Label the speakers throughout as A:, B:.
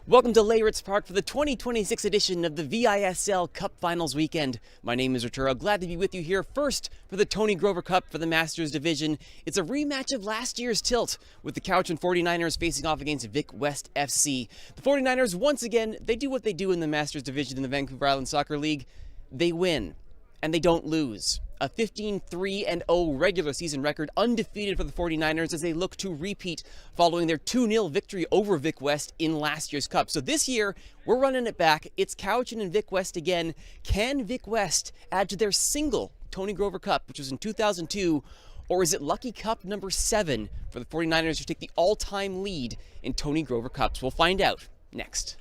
A: Welcome to Layritz Park for the 2026 edition of the VISL Cup Finals weekend. My name is Arturo. Glad to be with you here first for the Tony Grover Cup for the Masters division. It's a rematch of last year's tilt with the Cowichan 49ers facing off against Vic West FC. The 49ers, once again, they do what they do in the Masters division in the Vancouver Island Soccer League. They win, and they don't lose. A 15-3-0 regular season record, undefeated for the 49ers as they look to repeat following their 2-0 victory over Vic West in last year's Cup. So this year, we're running it back. It's Cowichan and Vic West again. Can Vic West add to their single Tony Grover Cup, which was in 2002, or is it Lucky Cup number 7 for the 49ers to take the all-time lead in Tony Grover Cups? We'll find out next.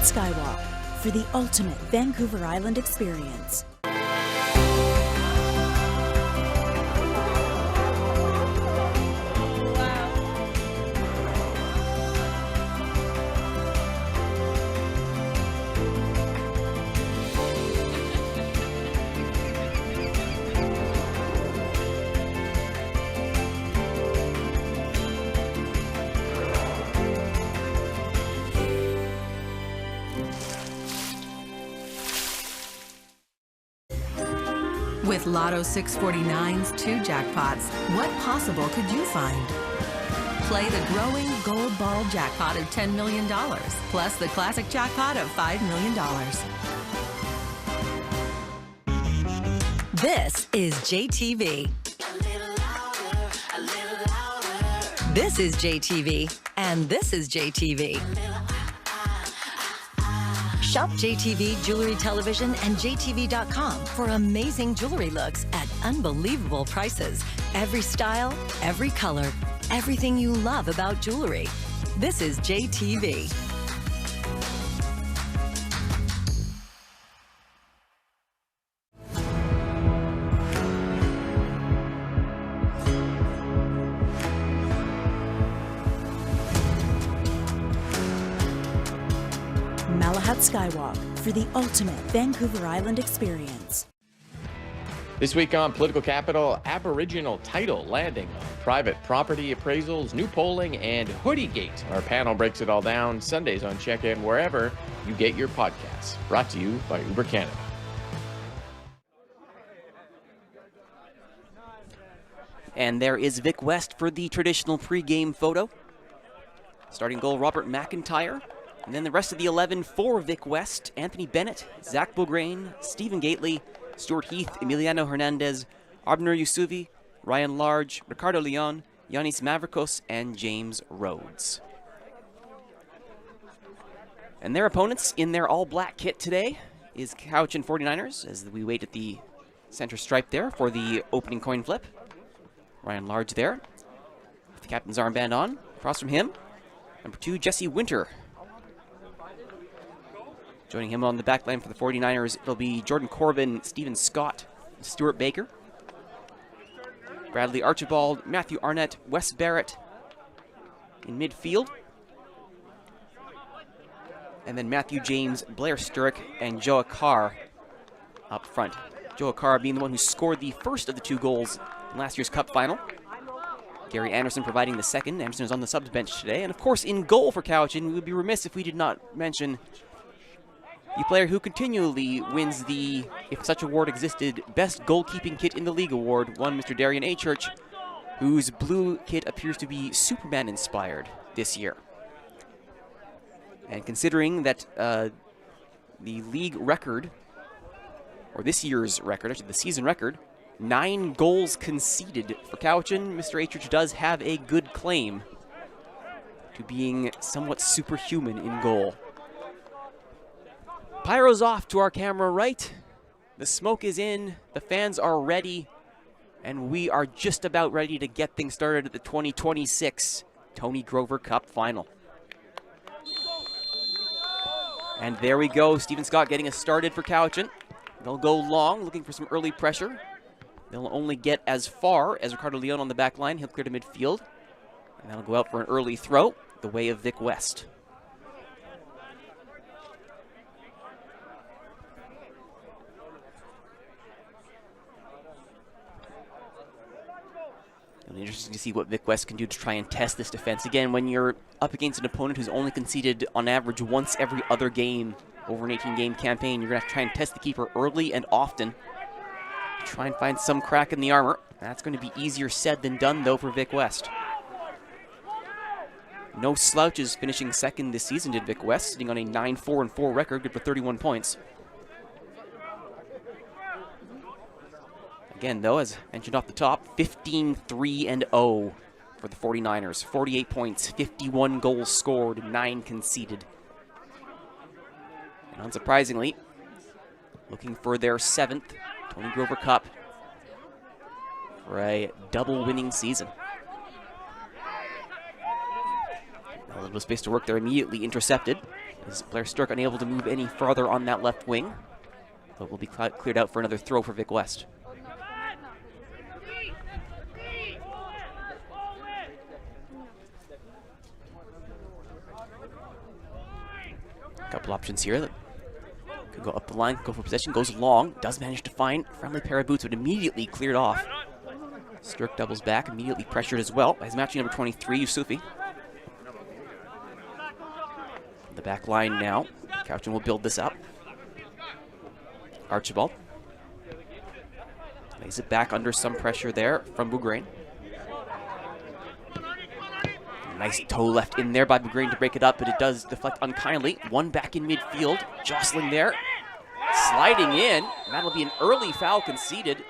B: Skywalk for the ultimate Vancouver Island experience.
C: With Lotto 649's 2 jackpots, what possible could you find? Play the growing gold ball jackpot of $10 million, plus the classic jackpot of $5 million. This is JTV. This is JTV, and this is JTV. Shop JTV Jewelry Television and JTV.com for amazing jewelry looks at unbelievable prices. Every style, every color, everything you love about jewelry. This is JTV.
B: Skywalk for the ultimate Vancouver Island experience.
D: This week on Political Capital, Aboriginal title landing on private property appraisals, new polling, and Hoodiegate. Our panel breaks it all down Sundays on CHEK and wherever you get your podcasts. Brought to you by Uber Canada.
A: And there is Vic West for the traditional pre-game photo. Starting goal, Robert McIntyre. And then the rest of the 11 for Vic West: Anthony Bennett, Zach Bograin, Stephen Gately, Stuart Heath, Emiliano Hernandez, Abner Yusufi, Ryan Large, Ricardo Leon, Yanis Mavrikos, and James Rhodes. And their opponents in their all-black kit today is Cowichan 49ers, as we wait at the center stripe there for the opening coin flip. Ryan Large there, with the captain's armband on. Across from him, number 2, Jesse Winter. Joining him on the back line for the 49ers, it'll be Jordan Corbin, Stephen Scott, and Stuart Baker. Bradley Archibald, Matthew Arnett, Wes Barrett in midfield. And then Matthew James, Blair Sturrock, and Joa Carr up front. Joa Carr being the one who scored the first of the 2 goals in last year's Cup final. Gary Anderson providing the second. Anderson is on the subs bench today. And of course, in goal for Cowichan, we would be remiss if we did not mention the player who continually wins the, if such award existed, Best Goalkeeping Kit in the League award, one Mr. Darian A. Church, whose blue kit appears to be Superman-inspired this year. And considering that the league record, or this year's record, actually the season record, 9 goals conceded for Cowichan. Mr. H does have a good claim to being somewhat superhuman in goal. Pyro's off to our camera right. The smoke is in, the fans are ready, and we are just about ready to get things started at the 2026 Tony Grover Cup Final. And there we go, Stephen Scott getting us started for Cowichan. They'll go long, looking for some early pressure. They'll only get as far as Ricardo Leon on the back line. He'll clear to midfield. And that'll go out for an early throw, the way of Vic West. It'll be interesting to see what Vic West can do to try and test this defense. Again, when you're up against an opponent who's only conceded on average once every other game over an 18-game campaign, you're going to have to try and test the keeper early and often. Try and find some crack in the armor. That's going to be easier said than done, though, for Vic West. No slouches finishing second this season, did Vic West, sitting on a 9-4-4 record, good for 31 points. Again, though, as mentioned off the top, 15-3-0 for the 49ers. 48 points, 51 goals scored, 9 conceded. And unsurprisingly, looking for their 7th Tony Grover Cup for a double winning season. A little bit of space to work there, immediately intercepted. As Blair Sturck unable to move any farther on that left wing. But will be cleared out for another throw for Vic West. A couple options here that could go up the line, go for possession, goes long, does manage to find friendly pair of boots, but immediately cleared off. Sturck doubles back, immediately pressured as well by his matching number 23, Yusufi. The back line now. Cowichan will build this up. Archibald lays it back under some pressure there from Bougrain. Nice toe left in there by Bougrain to break it up, but it does deflect unkindly. One back in midfield, jostling there, sliding in. That'll be an early foul conceded.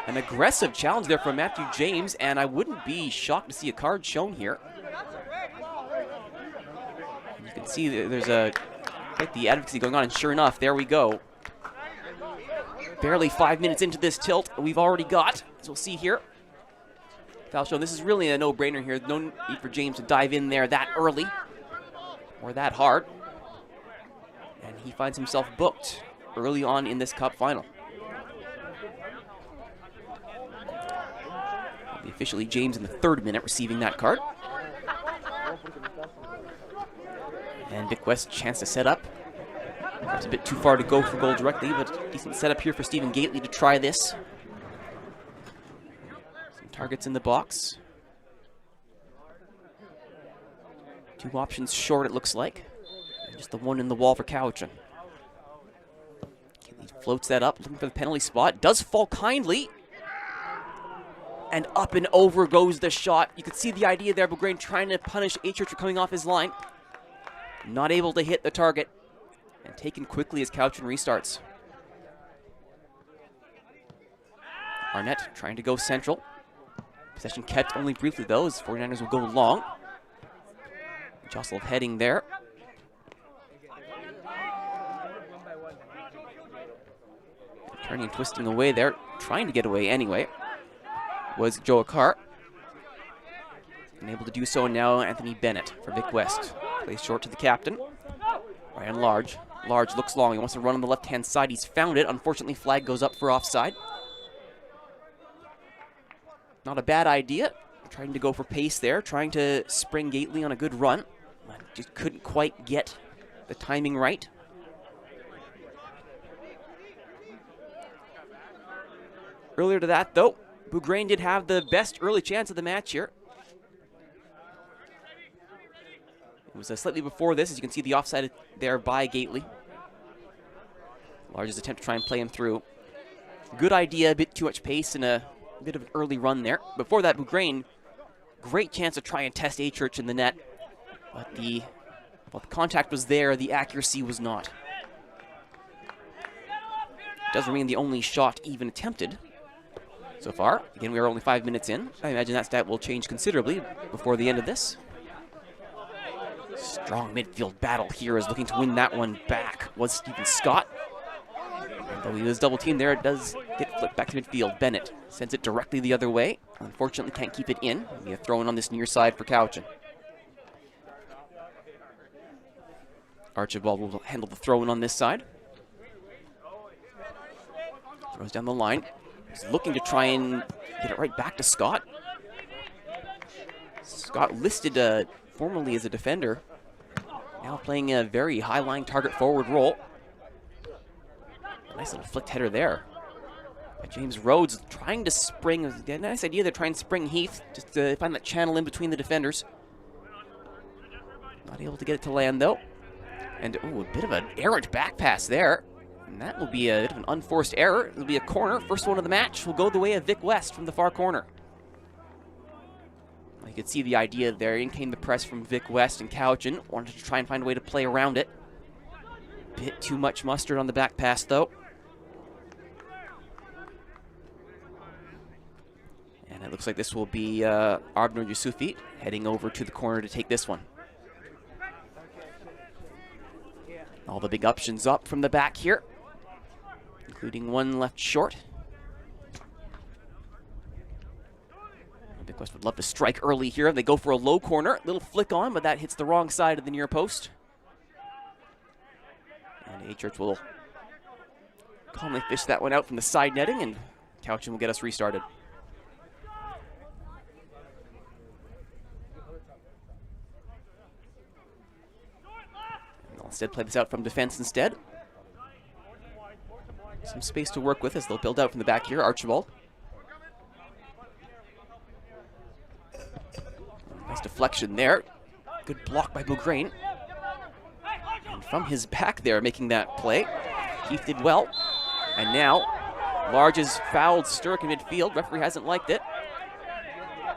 A: An aggressive challenge there from Matthew James, and I wouldn't be shocked to see a card shown here. You can see there's quite the advocacy going on, and sure enough, there we go. Barely 5 minutes into this tilt, we've already got, as we'll see here, foul shown. This is really a no-brainer here. No need for James to dive in there that early or that hard. And he finds himself booked early on in this cup final. It'll be officially James in the 3rd minute receiving that card. And Vic West chance to set up. Perhaps a bit too far to go for goal directly, but decent setup here for Stephen Gately to try this. Some targets in the box. 2 options short, it looks like. And just the one in the wall for Cowichan. Gately floats that up, looking for the penalty spot. Does fall kindly. And up and over goes the shot. You can see the idea there, Bougrain trying to punish H. for coming off his line. Not able to hit the target. And taken quickly as Cowichan restarts. Arnett trying to go central. Possession kept only briefly though, as 49ers will go long. Jostle heading there. Turning and twisting away there, trying to get away anyway, was Joe Akar. Unable to do so now, Anthony Bennett for Vic West. Plays short to the captain. Right on Large. Large looks long. He wants to run on the left-hand side. He's found it. Unfortunately, flag goes up for offside. Not a bad idea. Trying to go for pace there. Trying to spring Gately on a good run. Just couldn't quite get the timing right. Earlier to that, though, Bougrain did have the best early chance of the match here. It was slightly before this, as you can see the offside there by Gately. Large's attempt to try and play him through. Good idea, a bit too much pace and a bit of an early run there. Before that, Bougrain, great chance to try and test A-Church in the net. But the contact was there, the accuracy was not. does remain the only shot even attempted so far. Again, we are only 5 minutes in. I imagine that stat will change considerably before the end of this. Strong midfield battle here is looking to win that one back. Was Stephen Scott. And though he was double teamed there, it does get flipped back to midfield. Bennett sends it directly the other way. Unfortunately, can't keep it in. It'll be a throw in on this near side for Cowichan. Archibald will handle the throw in on this side. Throws down the line. He's looking to try and get it right back to Scott. Scott listed formerly as a defender, now playing a very high-line target forward role. Nice little flicked header there. And James Rhodes trying to spring. A nice idea to try and spring Heath, just to find that channel in between the defenders. Not able to get it to land though. And ooh, a bit of an errant back pass there. And that will be a bit of an unforced error. It'll be a corner. First one of the match will go the way of Vic West from the far corner. You could see the idea there. In came the press from Vic West, and Cowichan wanted to try and find a way to play around it. Bit too much mustard on the back pass though. And it looks like this will be Abner Yusufi heading over to the corner to take this one. All the big options up from the back here, including one left short. Big West would love to strike early here. They go for a low corner. Little flick on, but that hits the wrong side of the near post. And A-Church will calmly fish that one out from the side netting, and Cowichan will get us restarted. Instead, play this out from defense instead. Some space to work with as they'll build out from the back here. Archibald. Nice deflection there. Good block by Bougrain. And from his back there, making that play. Heath did well. And now, Large has fouled Sturrock in midfield. Referee hasn't liked it.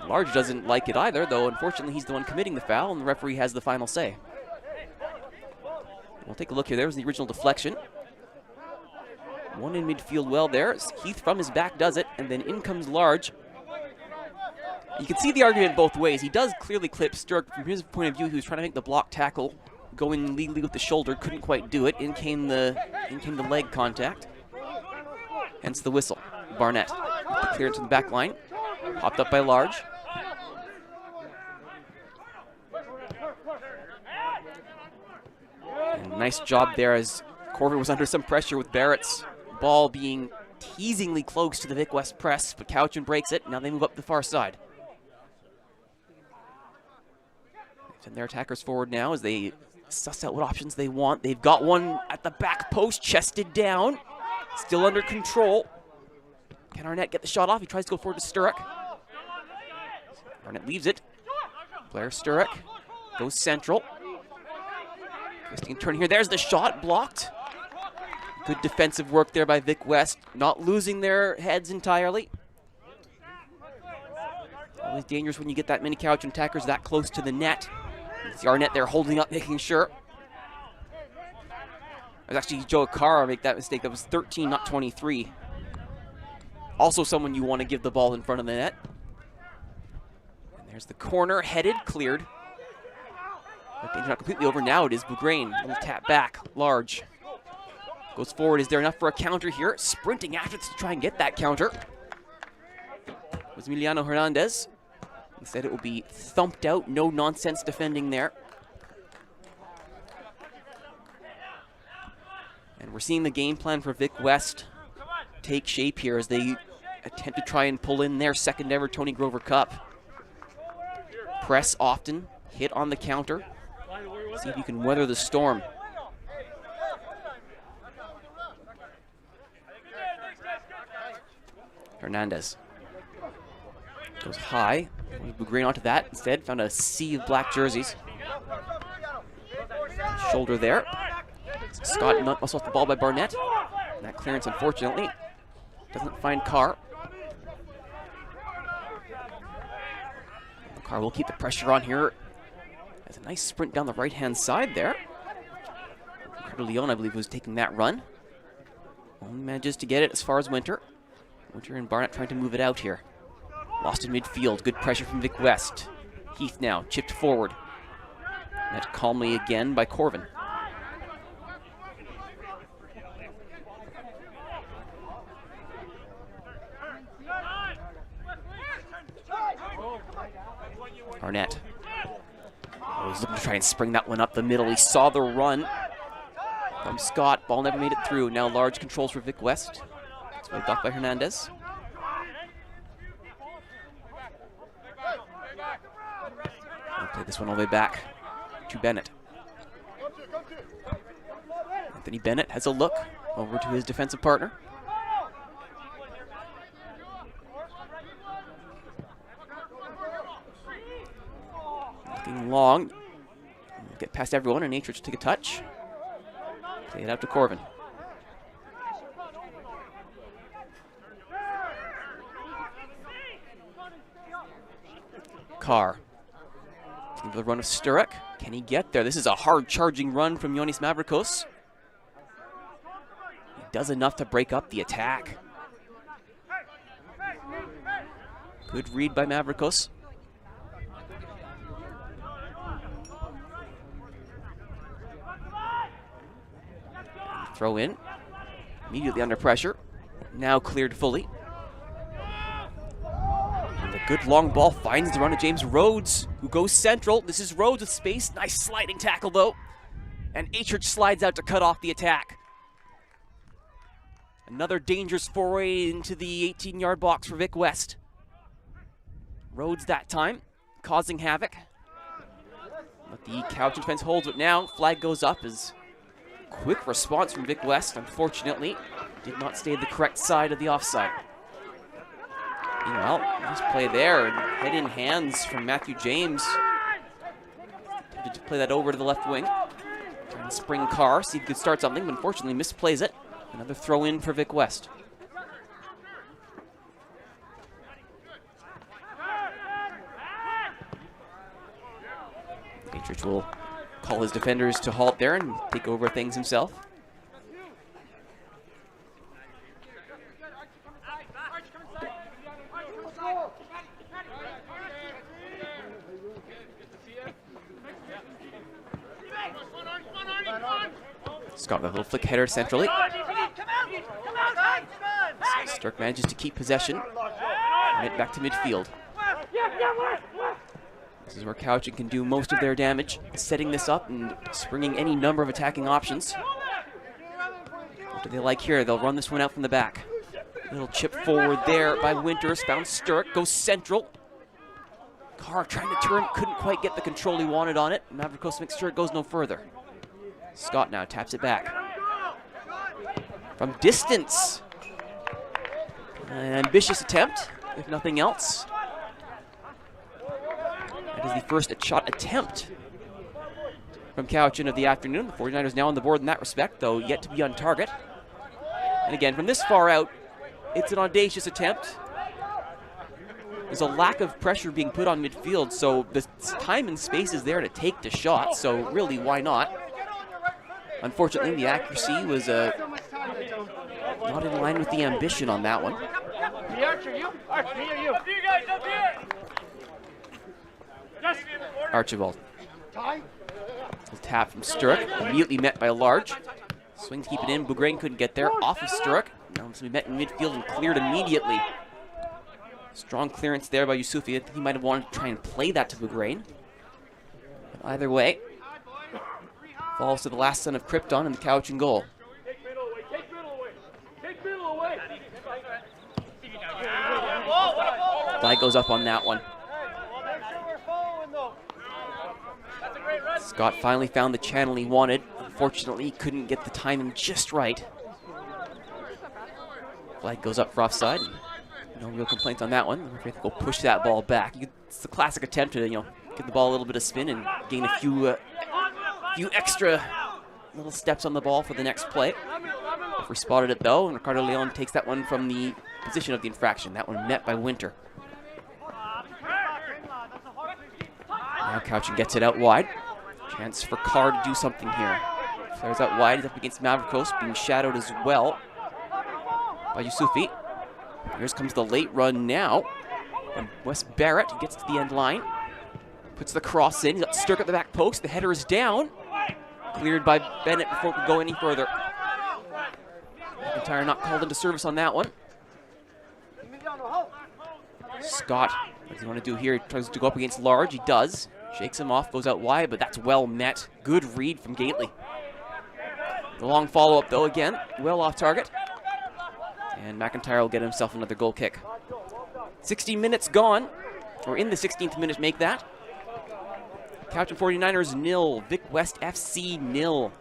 A: Large doesn't like it either, though unfortunately he's the one committing the foul, and the referee has the final say. We'll take a look here. There's the original deflection. One in midfield well there. Heath from his back does it, and then in comes Large. You can see the argument both ways. He does clearly clip Sturrock. From his point of view, he was trying to make the block tackle, going legally with the shoulder, couldn't quite do it. In came the leg contact. Hence the whistle. Barnett, the clearance from the back line. Popped up by Large. And nice job there as Corver was under some pressure with Barrett's ball being teasingly close to the Vic West press, but Cowichan breaks it. Now they move up the far side. Send their attackers forward now as they suss out what options they want. They've got one at the back post, chested down, still under control. Can Arnett get the shot off? He tries to go forward to Sturrock. Arnett leaves it. Blair Sturrock goes central. Twisting and turning here. There's the shot, blocked. Good defensive work there by Vic West, not losing their heads entirely. Always dangerous when you get that many Cowichan attackers that close to the net. See Arnett there holding up, making sure. It was actually Joe Akara make that mistake. That was 13, not 23. Also someone you want to give the ball in front of the net. And there's the corner, headed, cleared. But things are not completely over now. It is Bougrain. Little tap back, Large. Goes forward. Is there enough for a counter here? Sprinting after to try and get that counter was Emiliano Hernandez. Instead, it will be thumped out. No nonsense defending there. And we're seeing the game plan for Vic West take shape here as they attempt to try and pull in their second ever Tony Grover Cup. Press often, hit on the counter. See if you can weather the storm. Hernandez goes high. Bougrain onto that instead. Found a sea of black jerseys. Shoulder there. Scott muscles off the ball by Barnett. And that clearance, unfortunately, doesn't find Carr. Carr will keep the pressure on here. Has a nice sprint down the right-hand side there. Ricardo Leon, I believe, was taking that run. Only manages to get it as far as Winter. Winter and Barnett trying to move it out here. Lost in midfield. Good pressure from Vic West. Heath now chipped forward. Met calmly again by Corvin. Barnett. Oh, he's looking to try and spring that one up the middle. He saw the run from Scott. Ball never made it through. Now large controls for Vic West. It's wiped off by Hernandez. He'll play this one all the way back to Bennett. Anthony Bennett has a look over to his defensive partner. Looking long. Get past everyone, and Atrich take a touch. Play it out to Corvin. Carr. The run of Sturrock. Can he get there? This is a hard charging run from Yonis Mavrikos. He does enough to break up the attack. Good read by Mavrikos. Throw in. Immediately under pressure. Now cleared fully. And a good long ball finds the run of James Rhodes, who goes central. This is Rhodes with space. Nice sliding tackle, though. And Atrich slides out to cut off the attack. Another dangerous foray into the 18-yard box for Vic West. Rhodes that time, causing havoc. But the Cowichan defense holds it now. Flag goes up as quick response from Vic West, unfortunately, did not stay the correct side of the offside. Meanwhile, nice play there, and head in hands from Matthew James. Attempted to play that over to the left wing. Trying to spring Carr, see if he could start something, but unfortunately misplays it. Another throw in for Vic West. Atrich will call his defenders to halt there and take over things himself. Scott with a little flick header centrally. Sturrock manages to keep possession. And it back to midfield. This is where Cowichan can do most of their damage, setting this up and springing any number of attacking options. What do they like here? They'll run this one out from the back. Little chip forward there by Winters, found Sturrock, goes central. Carr trying to turn, couldn't quite get the control he wanted on it. Mavrikos makes sure it goes no further. Scott now taps it back. From distance. An ambitious attempt, if nothing else. That is the first shot attempt from Cowichan of the afternoon. The 49ers now on the board in that respect, though yet to be on target. And again, from this far out, it's an audacious attempt. There's a lack of pressure being put on midfield, so the time and space is there to take the shot, so really, why not? Unfortunately, the accuracy was not in line with the ambition on that one. Archibald. Little tap from Sturrock, immediately met by Large. Swing to keep it in, Bougrain couldn't get there, off of Sturrock. Now it's met in midfield and cleared immediately. Strong clearance there by Yusufi. I think he might have wanted to try and play that to Bougrain. But either way, falls to the last son of Krypton and the Cowichan goal. Flag goes up on that one. Scott finally found the channel he wanted. Unfortunately, he couldn't get the timing just right. Flag goes up for offside. No real complaints on that one. I think we'll push that ball back. It's the classic attempt to, give the ball a little bit of spin and gain a few extra little steps on the ball for the next play. We spotted it though, and Ricardo Leon takes that one from the position of the infraction. That one met by Winter. Now Cowichan gets it out wide. Chance for Carr to do something here. Flares out wide, he's up against Mavrikos, being shadowed as well. by Yusufi. Here comes the late run now. And Wes Barrett gets to the end line. Puts the cross in. He's got Sturck at the back post. The header is down. Cleared by Bennett before it could go any further. McIntyre not called into service on that one. Scott, what does he want to do here? He tries to go up against Large. He does. Shakes him off, goes out wide, but that's well met. Good read from Gately. The long follow-up, though, again, well off target. And McIntyre will get himself another goal kick. 60 minutes gone. Or in the 16th minute, make that. Cowichan 49ers 0, Vic West FC 0.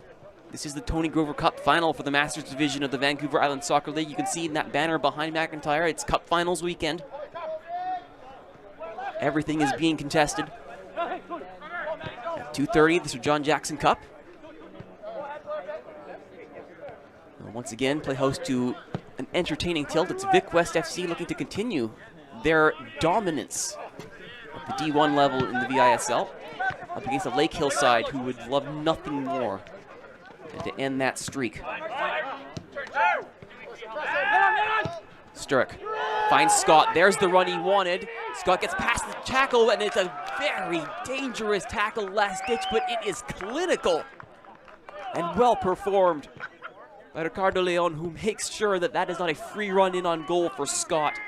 A: This is the Tony Grover Cup final for the Masters Division of the Vancouver Island Soccer League. You can see in that banner behind McIntyre, it's Cup Finals weekend. Everything is being contested. At 2:30, the Sir John Jackson Cup. And once again, play host to an entertaining tilt. It's Vic West FC looking to continue their dominance at the D1 level in the VISL. Up against the Lake Hill side, who would love nothing more than to end that streak. Sturck finds Scott. There's the run he wanted. Scott gets past the tackle, and it's a very dangerous tackle last ditch, but it is clinical and well performed by Ricardo Leon, who makes sure that that is not a free run in on goal for Scott.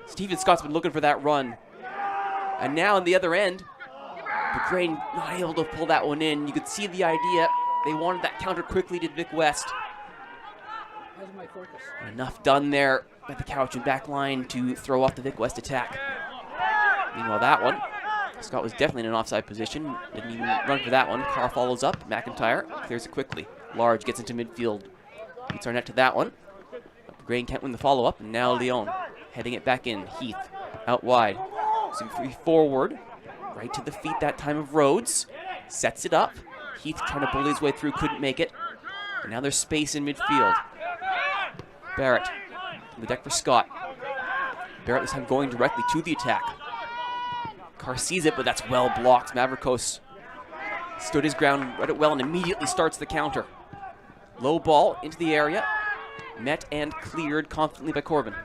A: Stephen Scott's been looking for that run. And now on the other end, the Grain not able to pull that one in. You could see the idea. They wanted that counter quickly to Vic West. Enough done there by the Cowichan back line to throw off the Vic West attack. Meanwhile, that one, Scott was definitely in an offside position. Didn't even run for that one. Carr follows up. McIntyre clears it quickly. Large gets into midfield. Beats Arnett to that one. But Grain can't win the follow-up. And now Leon heading it back in. Heath out wide. Some free forward. Right to the feet that time of Rhodes. Sets it up. Heath trying to bully his way through, couldn't make it. And now there's space in midfield. Barrett on the deck for Scott. Barrett this time going directly to the attack. Carr sees it, but that's well blocked. Mavrikos stood his ground, read it well, and immediately starts the counter. Low ball into the area. Met and cleared confidently by Corbin.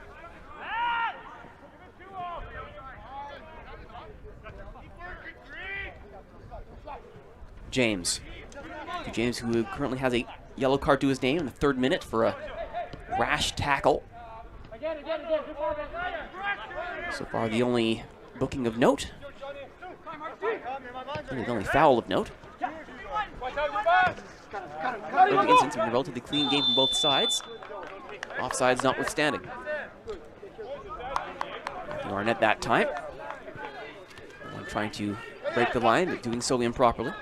A: James. James, who currently has a yellow card to his name in the 3rd minute for a rash tackle. So far, the only booking of note. And the only foul of note. Early instance of a relatively clean game from both sides. Offsides notwithstanding. Arnett that time. One trying to break the line, but doing so improperly.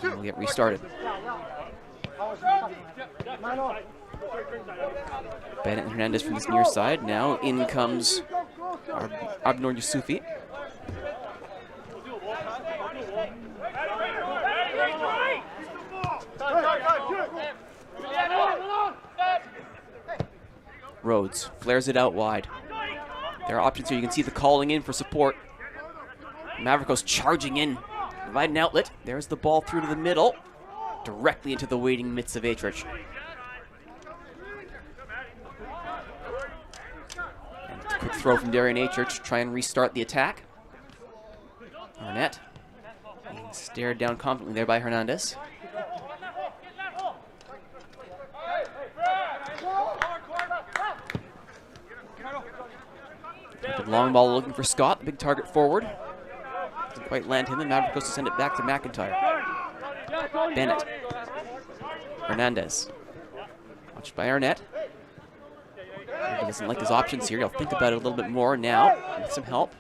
A: And we'll get restarted. Bennett and Hernandez from this near side. Now in comes Abnor Yusufi. Rhodes flares it out wide. There are options here. You can see the calling in for support. Mavrikos charging in. Provide an outlet. There's the ball through to the middle. Directly into the waiting midst of Atrich. And a quick throw from Darian Atrich to try and restart the attack. Arnett being stared down confidently there by Hernandez. The long ball looking for Scott, the big target forward. Doesn't quite land him, and Mavrikos to send it back to McIntyre. Bennett. Hernandez. Watched by Arnett. He doesn't like his options here. He'll think about it a little bit more now with some help.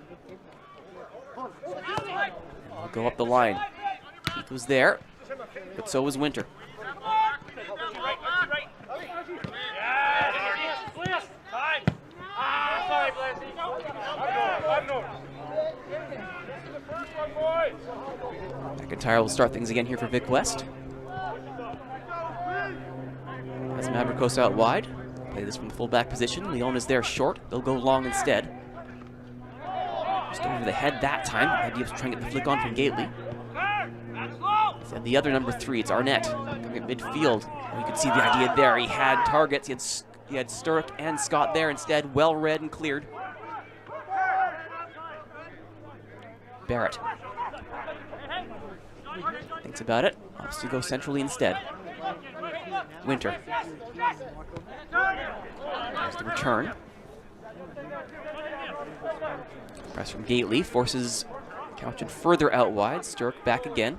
A: And we'll go up the line. Keith was there, but so was Winter. McIntyre will start things again here for Vic West. Has Mavrikos out wide. Play this from the full-back position. Leon is there short. They'll go long instead. Just over the head that time. The idea was trying to get the flick on from Gately. And the other number 3, it's Arnett. Coming at midfield. You can see the idea there. He had targets. He had He had Sturrock and Scott there instead, well read and cleared. Barrett thinks about it, opts to go centrally instead. Winter. There's the return. Press from Gately forces Couchin further out wide. Sturrock back again.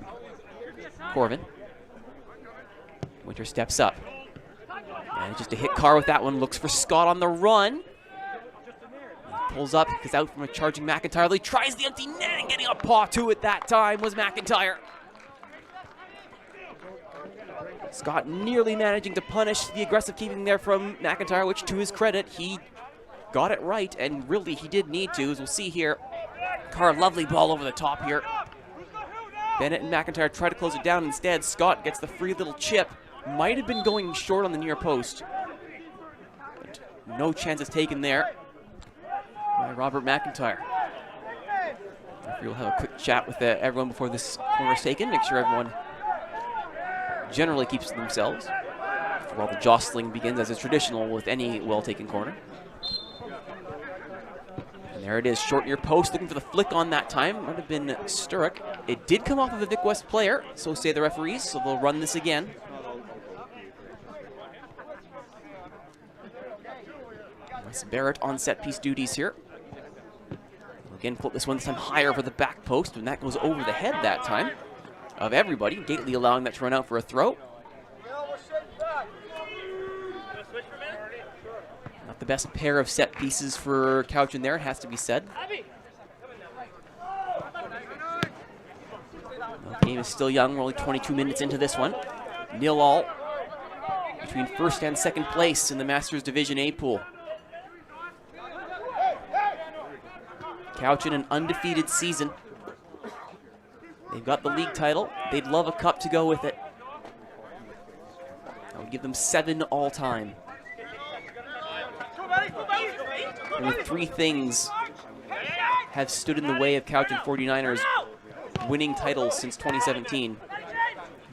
A: Corvin. Winter steps up. And just a hit Carr with that one. Looks for Scott on the run. He pulls up, gets out from a charging McIntyre. He tries the empty net, and getting a paw to it that time was McIntyre. Scott nearly managing to punish the aggressive keeping there from McIntyre, which to his credit, he got it right, and really he did need to, as we'll see here. Carr, lovely ball over the top here. Bennett and McIntyre try to close it down. Instead, Scott gets the free little chip. Might have been going short on the near post. But no chances taken there by Robert McIntyre. We'll have a quick chat with everyone before this corner is taken. Make sure everyone generally keeps to themselves while the jostling begins, as is traditional with any well-taken corner. And there it is, short near post, looking for the flick on that time. Might have been Sturrock. It did come off of a Vic West player, so say the referees, so they'll run this again. Nice Barrett on set piece duties here. Again, flip this one this time higher for the back post, and that goes over the head that time of everybody. Gately allowing that to run out for a throw. Not the best pair of set pieces for Couchin there, it has to be said. The game is still young. We're only 22 minutes into this one. 0-all between first and second place in the Masters Division A pool. Couchin, an undefeated season. They've got the league title. They'd love a cup to go with it. That would give them 7 all-time. Only 3 things have stood in the way of Couchin 49ers winning titles since 2017.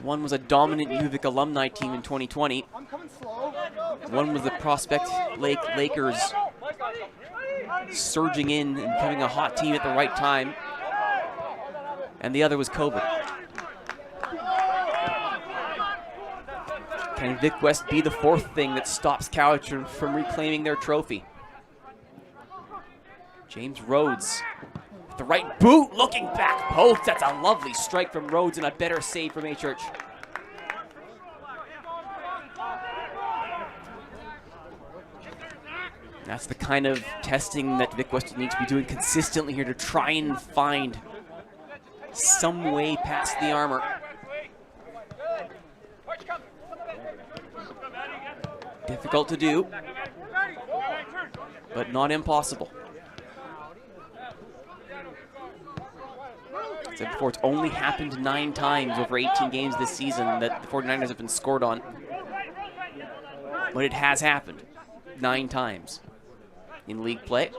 A: One was a dominant UVic alumni team in 2020. One was the Prospect Lake Lakers surging in and becoming a hot team at the right time. And the other was COVID. Can Vic West be the 4th thing that stops Couchin from reclaiming their trophy? James Rhodes with the right boot, looking back post. That's a lovely strike from Rhodes and a better save from A-Church. That's the kind of testing that Vic West needs to be doing consistently here to try and find some way past the armor. Difficult to do, but not impossible. I said before, it's only happened 9 times over 18 games this season that the 49ers have been scored on. But it has happened 9 times in league play.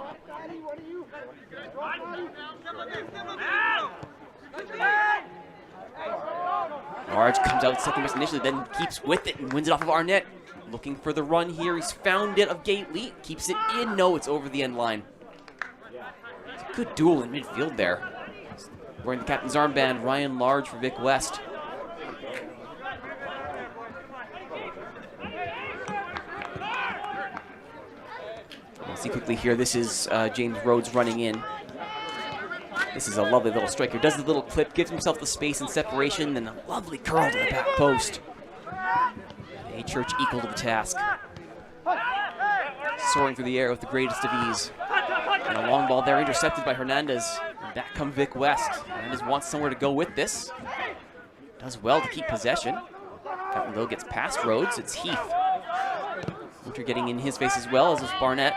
A: Large comes out second best initially, then keeps with it and wins it off of Arnett. Looking for the run here. He's found it of Gately. Keeps it in. No, it's over the end line. It's a good duel in midfield there. Wearing the captain's armband, Ryan Large for Vic West. We'll see quickly here. This is James Rhodes running in. This is a lovely little striker. Does the little clip, gives himself the space and separation, and a lovely curl to the back post. A-Church equal to the task. Soaring through the air with the greatest of ease. And a long ball there intercepted by Hernandez. And back come Vic West. Hernandez wants somewhere to go with this. Does well to keep possession. That though gets past Rhodes. It's Heath. Winter getting in his face as well as is Barnett.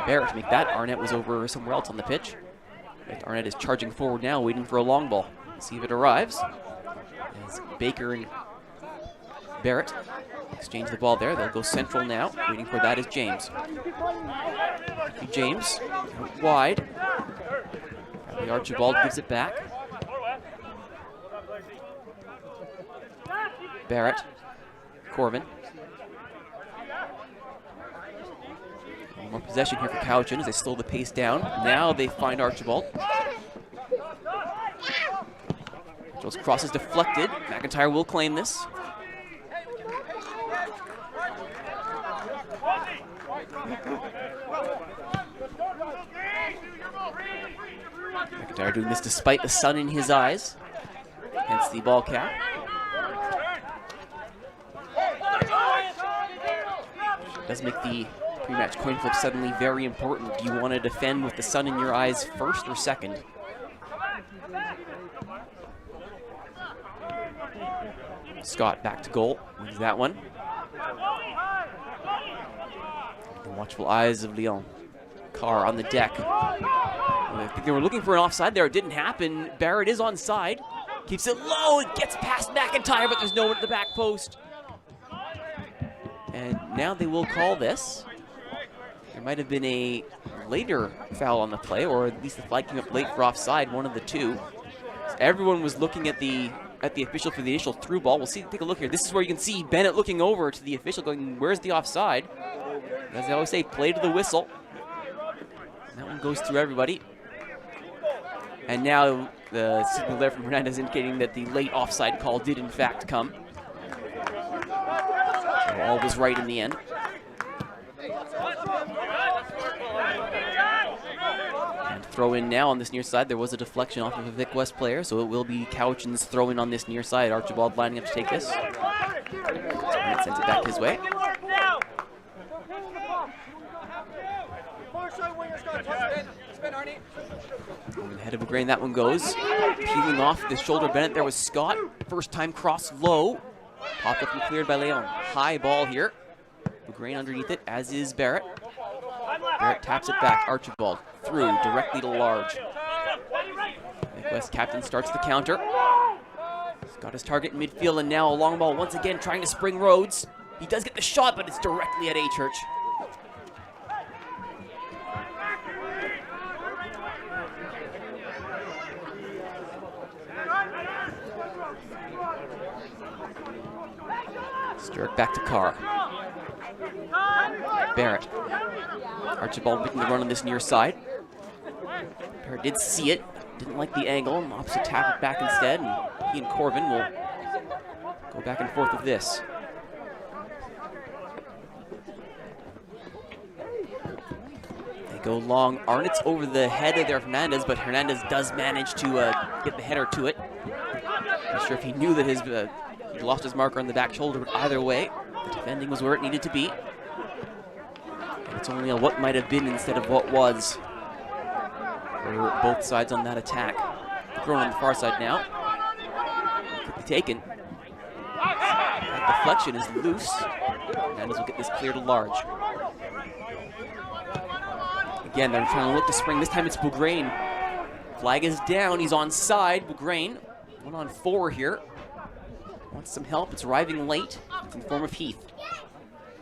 A: Barrett to make that. Arnett was over somewhere else on the pitch. Arnett is charging forward now, waiting for a long ball. See if it arrives. As Baker and Barrett exchange the ball there. They'll go central now. Waiting for that is James. James wide. Archibald gives it back. Barrett Corvin. More possession here for Cowichan as they slow the pace down. Now they find Archibald. Archibald's cross is deflected. McIntyre will claim this. McIntyre doing this despite the sun in his eyes. Hence the ball cap. Does make the pre-match coin flip suddenly very important. Do you want to defend with the sun in your eyes first or second? Scott back to goal. Wins that one. The watchful eyes of Lyon. Carr on the deck. I think they were looking for an offside there. It didn't happen. Barrett is onside. Keeps it low and gets past McIntyre, but there's no one at the back post. And now they will call this. There might have been a later foul on the play, or at least the flag came up late for offside, one of the two. So everyone was looking at the official for the initial through ball. We'll see. Take a look here. This is where you can see Bennett looking over to the official going, where's the offside? As they always say, play to the whistle. And that one goes through everybody. And now the signal there from Hernandez indicating that the late offside call did in fact come. So all was right in the end. And throw in now on this near side. There was a deflection off of a Vic West player, so it will be Cowichan's throw in on this near side. Archibald lining up to take this. And sends it back his way. Over the head of Bugrain, that one goes. Peeling off the shoulder Bennett. There was Scott. First time cross low. Popped up and cleared by Leon. High ball here. Bugrain underneath it, as is Barrett. Barrett taps it back. Archibald through directly to Large. Nick West captain starts the counter. He's got his target in midfield, and now a long ball once again trying to spring Rhodes. He does get the shot, but it's directly at A-Church. Sturrock back to Carr. Barrett. Archibald making the run on this near side. Barrett did see it, didn't like the angle, and opts to tap it back instead, and he and Corvin will go back and forth with this. They go long. Arnott's over the head of their Hernandez, but Hernandez does manage to get the header to it. Not sure if he knew that his he lost his marker on the back shoulder, but either way, the defending was where it needed to be. And it's only a what might have been instead of what was for both sides on that attack. Thrown on the far side now. Could be taken. That deflection is loose. Hernandez will get this clear to Large. Again, they're trying to look to spring. This time it's Bugrain. Flag is down. He's onside. Bugrain, 1-on-4 here. Wants some help. It's arriving late. It's in the form of Heath.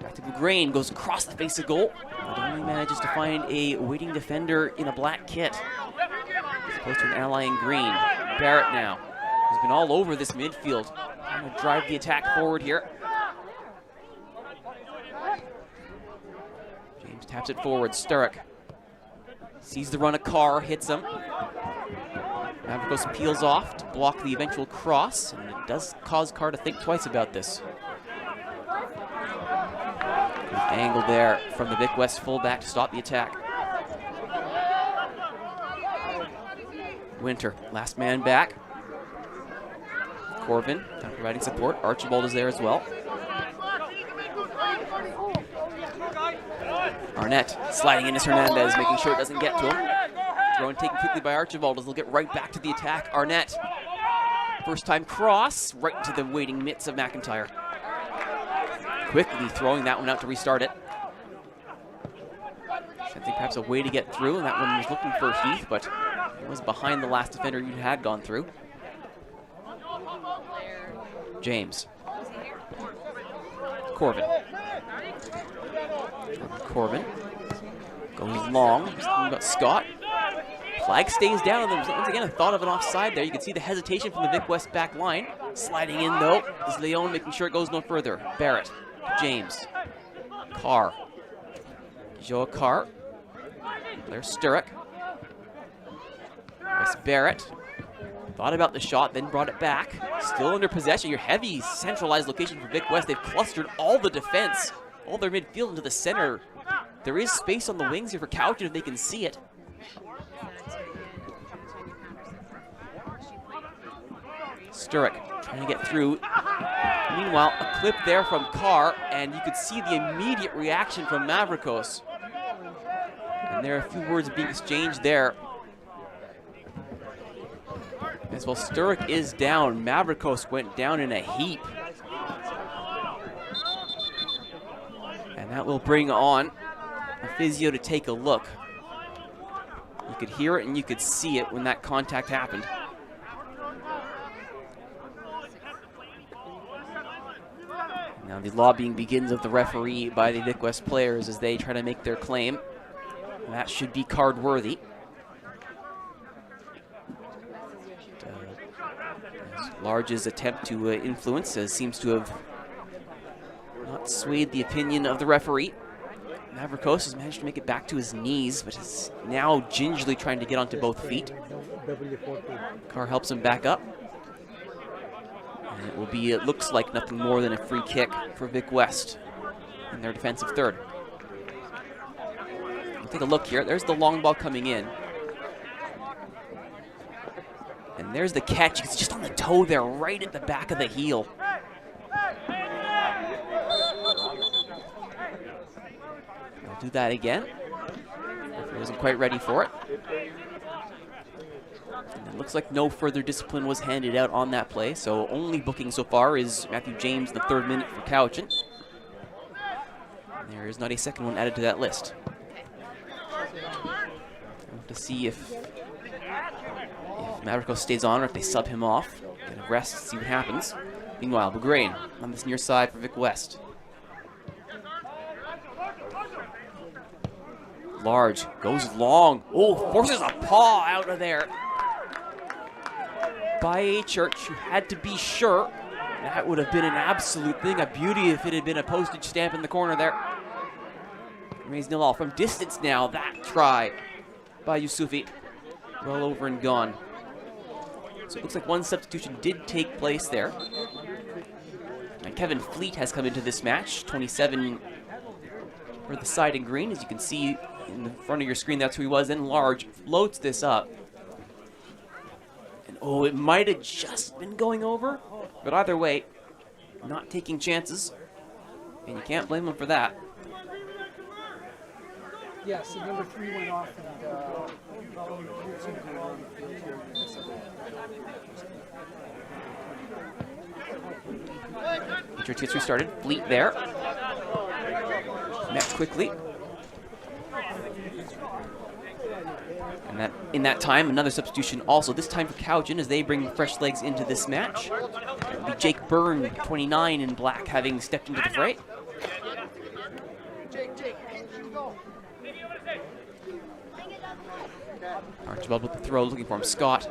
A: Back to Bugrain. Goes across the face of goal. But only manages to find a waiting defender in a black kit, as opposed to an ally in green. Barrett now has been all over this midfield. Trying to drive the attack forward here. James taps it forward. Sturrock sees the run of Carr. Hits him. Mavrikos peels off to block the eventual cross, and it does cause Carr to think twice about this. Good angle there from the Vic West fullback to stop the attack. Winter, last man back. Corvin, now providing support. Archibald is there as well. Arnett sliding in as Hernandez, making sure it doesn't get to him. Throw and taken quickly by Archibald as they'll get right back to the attack. Arnett, first time cross, right into the waiting mitts of McIntyre. Quickly throwing that one out to restart it. I think perhaps a way to get through, and that one was looking for Heath, but it was behind the last defender you had gone through. James. Corvin. Corvin goes long. He's thinking about Scott. Flag stays down. There's once again a thought of an offside there. You can see the hesitation from the Vic West back line. Sliding in though is Leon, making sure it goes no further. Barrett, James, Carr, Joe Carr, Blair Sturrock, Wes Barrett. Thought about the shot, then brought it back. Still under possession. Your heavy centralized location for Vic West. They've clustered all the defense, all their midfield into the center. There is space on the wings here for Cowichan if they can see it. Sturrock trying to get through. Meanwhile, a clip there from Carr, and you could see the immediate reaction from Mavrikos. And there are a few words being exchanged there. As well, Sturrock is down. Mavrikos went down in a heap. And that will bring on a physio to take a look. You could hear it and you could see it when that contact happened. Now the lobbying begins of the referee by the Vic West players as they try to make their claim. That should be card worthy. Large's attempt to influence seems to have not swayed the opinion of the referee. Mavrikos has managed to make it back to his knees, but is now gingerly trying to get onto both feet. Carr helps him back up. And it will be, it looks like, nothing more than a free kick for Vic West in their defensive third. We'll take a look here. There's the long ball coming in. And there's the catch. It's just on the toe there, right at the back of the heel. I'll do that again. Referee wasn't quite ready for it. And it looks like no further discipline was handed out on that play, so only booking so far is Matthew James in the 3rd minute for Cowichan. There is not a second one added to that list. We'll have to see if Mavrikos stays on or if they sub him off. Get a rest, see what happens. Meanwhile, Bugrain on this near side for Vic West. Large goes long. Oh, forces a paw out of there by A. Church, who had to be sure. That would have been an absolute thing, a beauty if it had been a postage stamp in the corner there. Remains 0-0 from distance now. That try by Yusufi. Well over and gone. So it looks like one substitution did take place there. And Kevin Fleet has come into this match, 27 for the side in green. As you can see in the front of your screen, that's who he was. Then Large floats this up. And oh, it might have just been going over. But either way, not taking chances. And you can't blame him for that.
E: Yes, and number 3 went off and
A: Church gets restarted. Fleet there. Met quickly. And in that time, another substitution also, this time for Cowichan as they bring fresh legs into this match. It'll be Jake Byrne, 29 in black, having stepped into the fray. Archibald with the throw, looking for him. Scott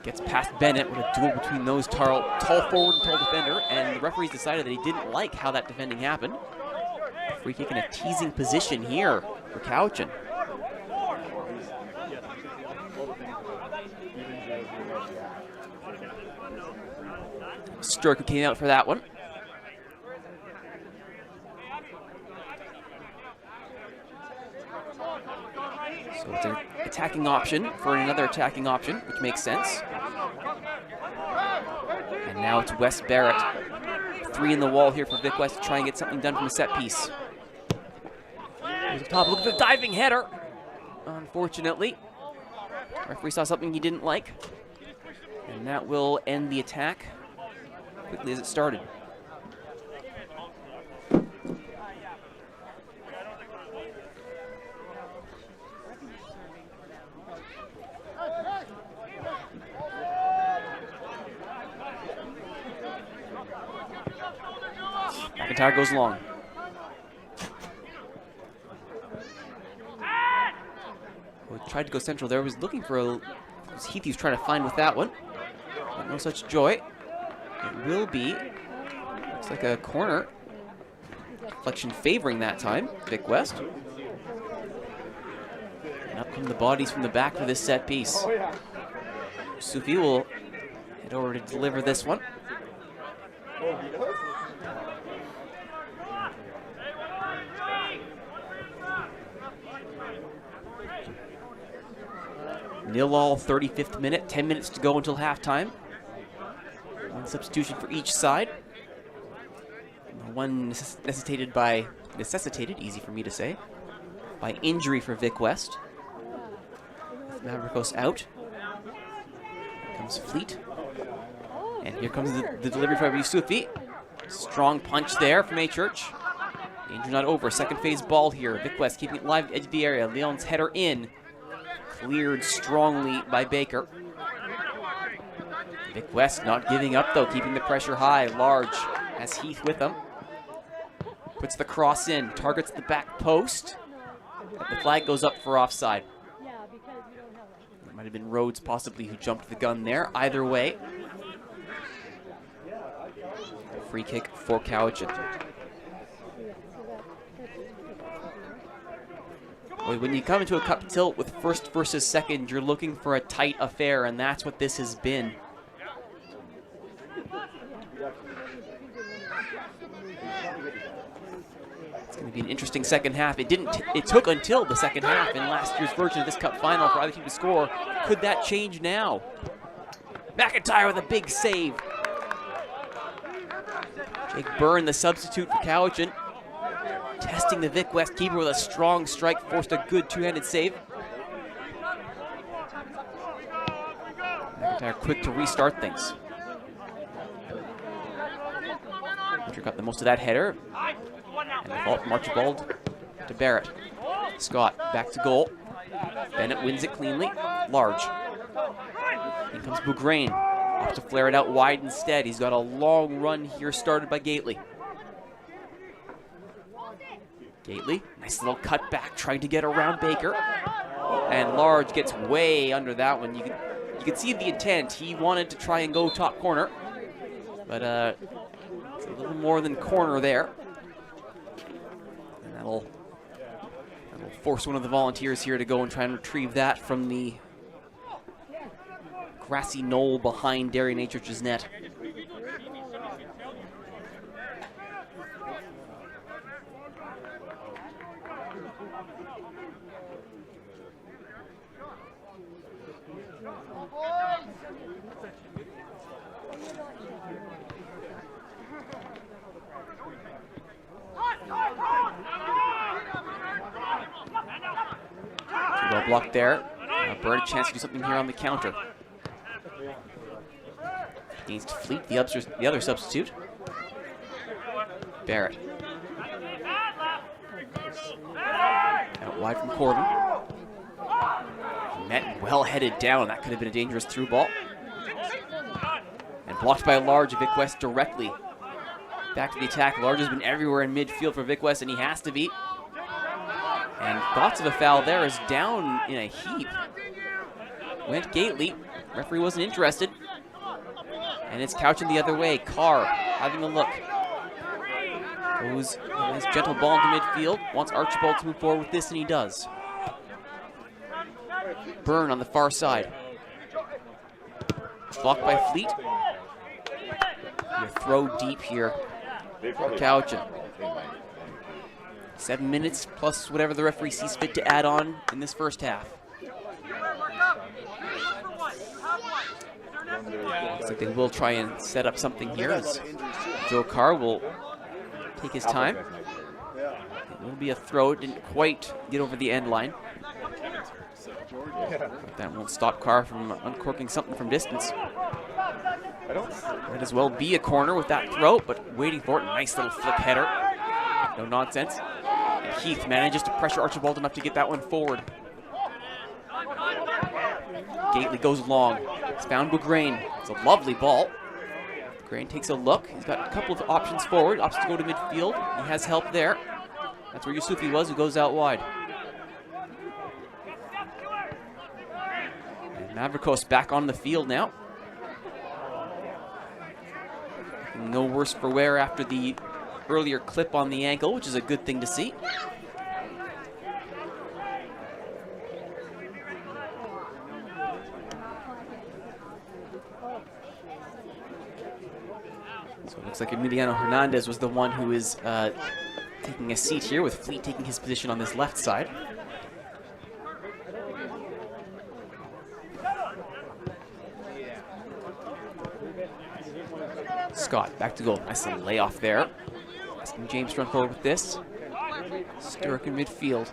A: gets past Bennett with a duel between those tall forward and tall defender, and the referees decided that he didn't like how that defending happened. Free kick in a teasing position here for Cowichan. Sturrock came out for that one. So it's an attacking option for another attacking option, which makes sense. And now it's Wes Barrett. 3 in the wall here for Vic West to try and get something done from a set piece. Here's the top, look at the diving header. Unfortunately, referee saw something he didn't like. And that will end the attack quickly as it started. McIntyre goes long. tried to go central there. Was looking for a... Heath was trying to find with that one. But no such joy. It will be... Looks like a corner. Deflection favoring that time, Vic West. And up come the bodies from the back for this set piece. Sufi will head over to deliver this one. Nil all, 35th minute, 10 minutes to go until halftime. One substitution for each side. One necessitated, easy for me to say, by injury for Vic West. Mavrikos out. Here comes Fleet. And here comes the delivery from Yusufi. Strong punch there from A Church. Danger not over. Second phase ball here. Vic West keeping it live at the edge of the area. Leon's header in. Cleared strongly by Baker. Vic West not giving up though, keeping the pressure high. Large has Heath with him. Puts the cross in, targets the back post. But the flag goes up for offside. It might have been Rhodes possibly who jumped the gun there. Either way, free kick for Cowichan. When you come into a cup tilt with first versus second, you're looking for a tight affair, and that's what this has been. It's going to be an interesting second half. It took until the second half in last year's version of this cup final for either team to score. Could that change now? McIntyre with a big save. Jake Byrne, the substitute for Cowichan, testing the Vic West keeper with a strong strike, forced a good two-handed save. McIntyre quick to restart things. Got the most of that header. And the fault from Archibald to Barrett. Scott back to goal. Bennett wins it cleanly. Large. In comes Bougrain. Off to flare it out wide instead. He's got a long run here started by Gately. Gately, nice little cut back, trying to get around Baker. And Large gets way under that one. You can see the intent. He wanted to try and go top corner. But it's a little more than corner there. And that'll force one of the volunteers here to go and try and retrieve that from the grassy knoll behind Darien A Church's net. Well blocked there. Bird a chance to do something here on the counter. Against Fleet, the other substitute. Barrett. Out wide from Corbin. Met well headed down. That could have been a dangerous through ball. And blocked by Large. Vic West directly back to the attack. Large has been everywhere in midfield for Vic West, and he has to be. And thoughts of a foul there is down in a heap. Went Gately. Referee wasn't interested. And it's Cowichan the other way. Carr having a look. Goes his gentle ball into midfield. Wants Archibald to move forward with this, and he does. Byrne on the far side. Blocked by Fleet. A throw deep here for Cowichan. 7 minutes plus whatever the referee sees fit to add on in this first half. Looks like they will try and set up something here as Joe Carr will take his time. It will be a throw. It didn't quite get over the end line. But that won't stop Carr from uncorking something from distance. Might as well be a corner with that throw, but waiting for it. Nice little flick header. No nonsense. And Heath manages to pressure Archibald enough to get that one forward. Gately goes long. It's found Bougrain. It's a lovely ball. Bougrain takes a look. He's got a couple of options forward. Opts to go to midfield. He has help there. That's where Yusufi was, who goes out wide. Mavrikos back on the field now. No worse for wear after the earlier clip on the ankle, which is a good thing to see. So it looks like Emiliano Hernandez was the one who is taking a seat here, with Fleet taking his position on this left side. Scott back to goal. Nice little layoff there. Asking James to run forward with this. Sturrock in midfield.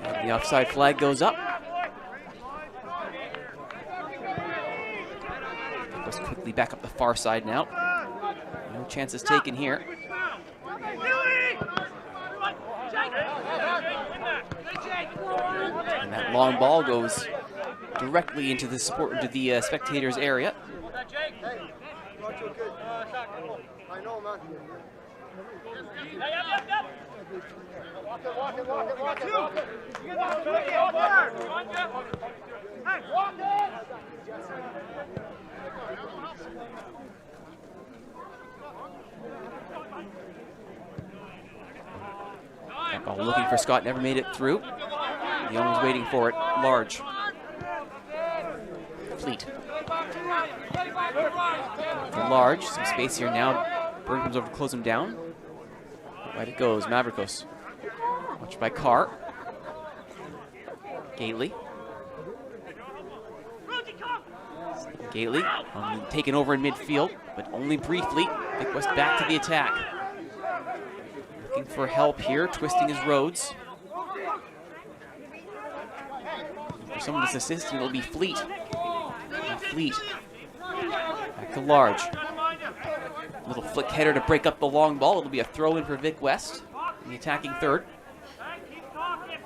A: And the offside flag goes up. Goes quickly back up the far side now. No chances taken here. And that long ball goes directly into the spectators' area. That ball looking for Scott, never made it through. Leon was waiting for it. Large. Fleet. For Large, some space here now. Burn comes over to close him down. Right it goes, Mavrikos. Watched by Carr. Gately. Gately taken over in midfield, but only briefly. Vic West back to the attack. Looking for help here, twisting his roads. For someone that's assisting, it'll be Fleet. And Fleet. Back to Large. Little flick header to break up the long ball. It'll be a throw in for Vic West in the attacking third.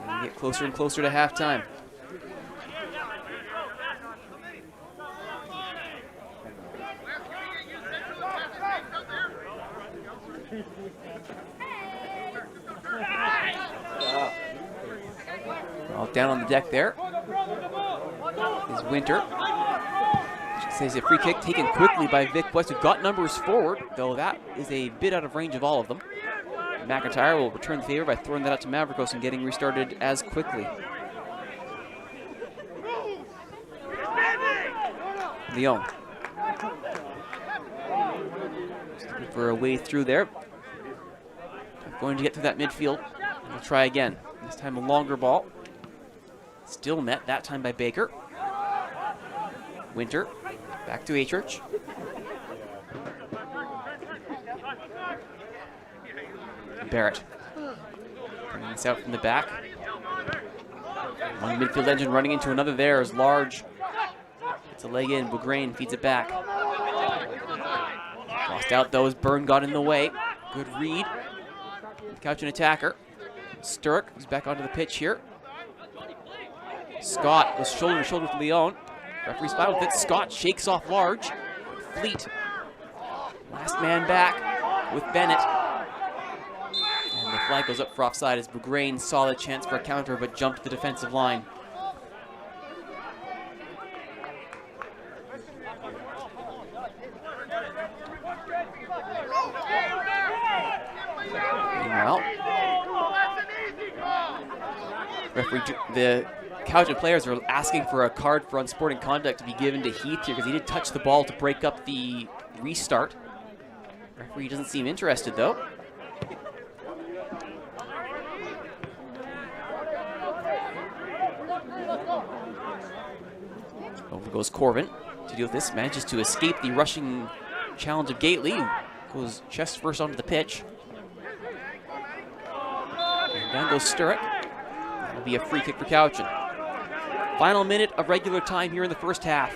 A: And we get closer and closer to halftime. All down on the deck there is Winter. Says a free kick taken quickly by Vic West, who got numbers forward, though that is a bit out of range of all of them. McIntyre will return the favor by throwing that out to Mavrikos and getting restarted as quickly. Leon. Just looking for a way through there. Going to get through that midfield. We'll try again. This time a longer ball. Still met, that time by Baker. Winter. Back to Church. Barrett. Bringing this out from the back. One midfield engine running into another there is Large. It's a leg in. Bugrain feeds it back. Lost out though as Byrne got in the way. Good read. Couch and attacker. Sturrock is back onto the pitch here. Scott was shoulder to shoulder with Leon. Referee's fine with it. Scott shakes off Large. Fleet. Last man back with Bennett. And the flag goes up for offside as Bugrain saw the chance for a counter but jumped the defensive line. Meanwhile, the Cowden players are asking for a card for unsporting conduct to be given to Heath here because he did touch the ball to break up the restart. Referee doesn't seem interested though. Over goes Corbin to deal with this. Manages to escape the rushing challenge of Gately, who goes chest first onto the pitch. And down goes Sturrock. That'll be a free kick for Cowden. Final minute of regular time here in the first half.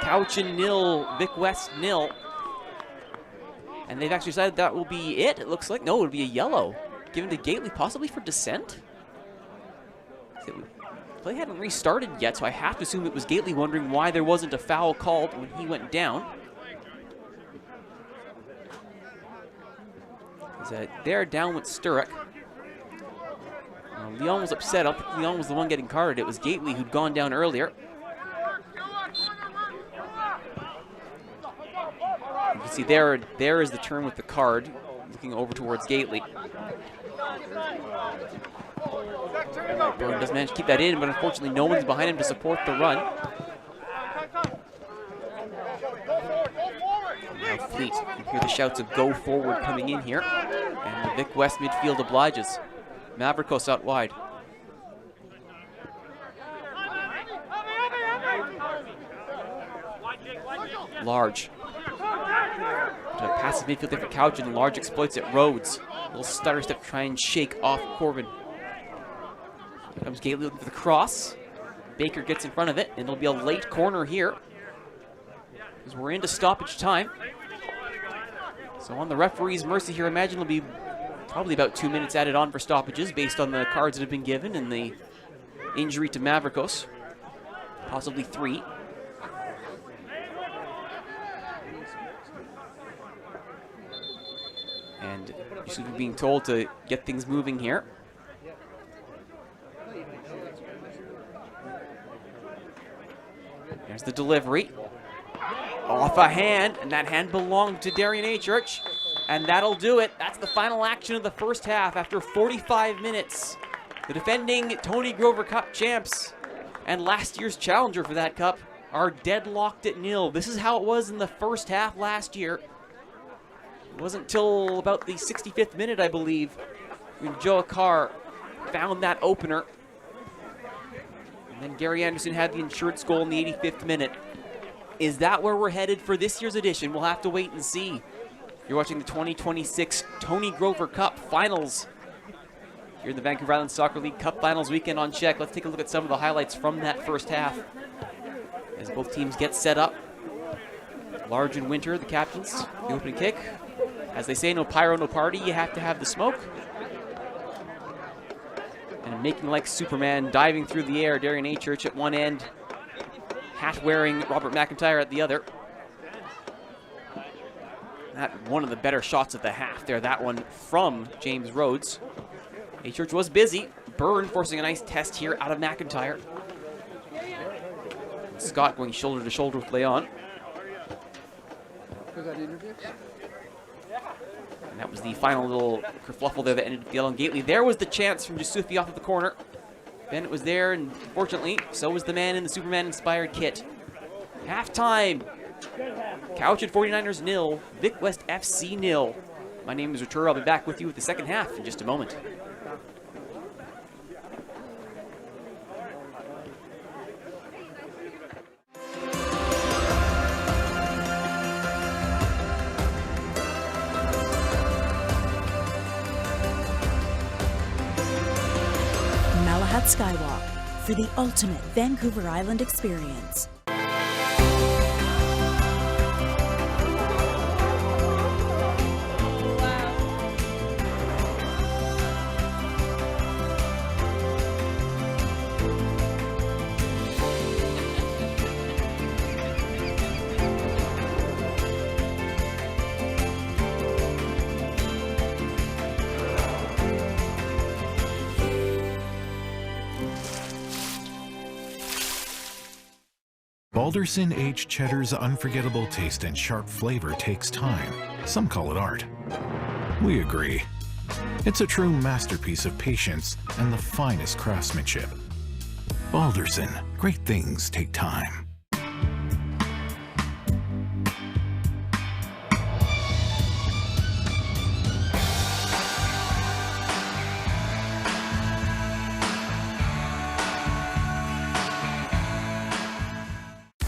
A: Cowden 0, Vic West 0. And they've actually decided that will be it, it looks like. No, it would be a yellow given to Gately, possibly for dissent. The play hadn't restarted yet, so I have to assume it was Gately wondering why there wasn't a foul called when he went down. They're down with Sturrock. Leon was upset. I don't think Leon was the one getting carded. It was Gately who'd gone down earlier. You can see there is the turn with the card, looking over towards Gately. Byrne does manage to keep that in, but unfortunately no one's behind him to support the run. Now Fleet, you hear the shouts of "go forward" coming in here, and the Vic West midfield obliges. Mavrikos out wide. Large. Passes midfield there for Couch, and Large exploits it. Rhodes. Little stutter step to try and shake off Corbin. Here comes Gately looking for the cross. Baker gets in front of it, and it'll be a late corner here, because we're into stoppage time. So on the referee's mercy here, I imagine it'll be probably about 2 minutes added on for stoppages based on the cards that have been given and the injury to Mavrikos. Possibly 3. And just being told to get things moving here. There's the delivery. Off a hand, and that hand belonged to Darian A. Church. And that'll do it. That's the final action of the first half after 45 minutes. The defending Tony Grover Cup champs and last year's challenger for that cup are deadlocked at 0. This is how it was in the first half last year. It wasn't till about the 65th minute, I believe, when Joe Akar found that opener. And then Gary Anderson had the insurance goal in the 85th minute. Is that where we're headed for this year's edition? We'll have to wait and see. You're watching the 2026 Tony Grover Cup Finals here in the Vancouver Island Soccer League Cup Finals weekend on CHEK. Let's take a look at some of the highlights from that first half as both teams get set up. Large and Winter, the captains, the opening kick. As they say, no pyro, no party. You have to have the smoke. And making like Superman, diving through the air, Darian A. Church at one end, hat-wearing Robert McIntyre at the other. That one of the better shots of the half there, that one from James Rhodes. A. Church was busy. Byrne forcing a nice test here out of McIntyre. Scott going shoulder to shoulder with Leon. And that was the final little kerfluffle there that ended the on Gately. There was the chance from Yusufi off of the corner. Bennett was there, and fortunately, so was the man in the Superman-inspired kit. Halftime. Couch at 49ers 0, Vic West FC 0. My name is Arturo. I'll be back with you with the second half in just a moment.
B: Malahat Skywalk for the ultimate Vancouver Island experience.
F: Alderson aged cheddar's unforgettable taste and sharp flavor takes time. Some call it art. We agree. It's a true masterpiece of patience and the finest craftsmanship. Alderson, great things take time.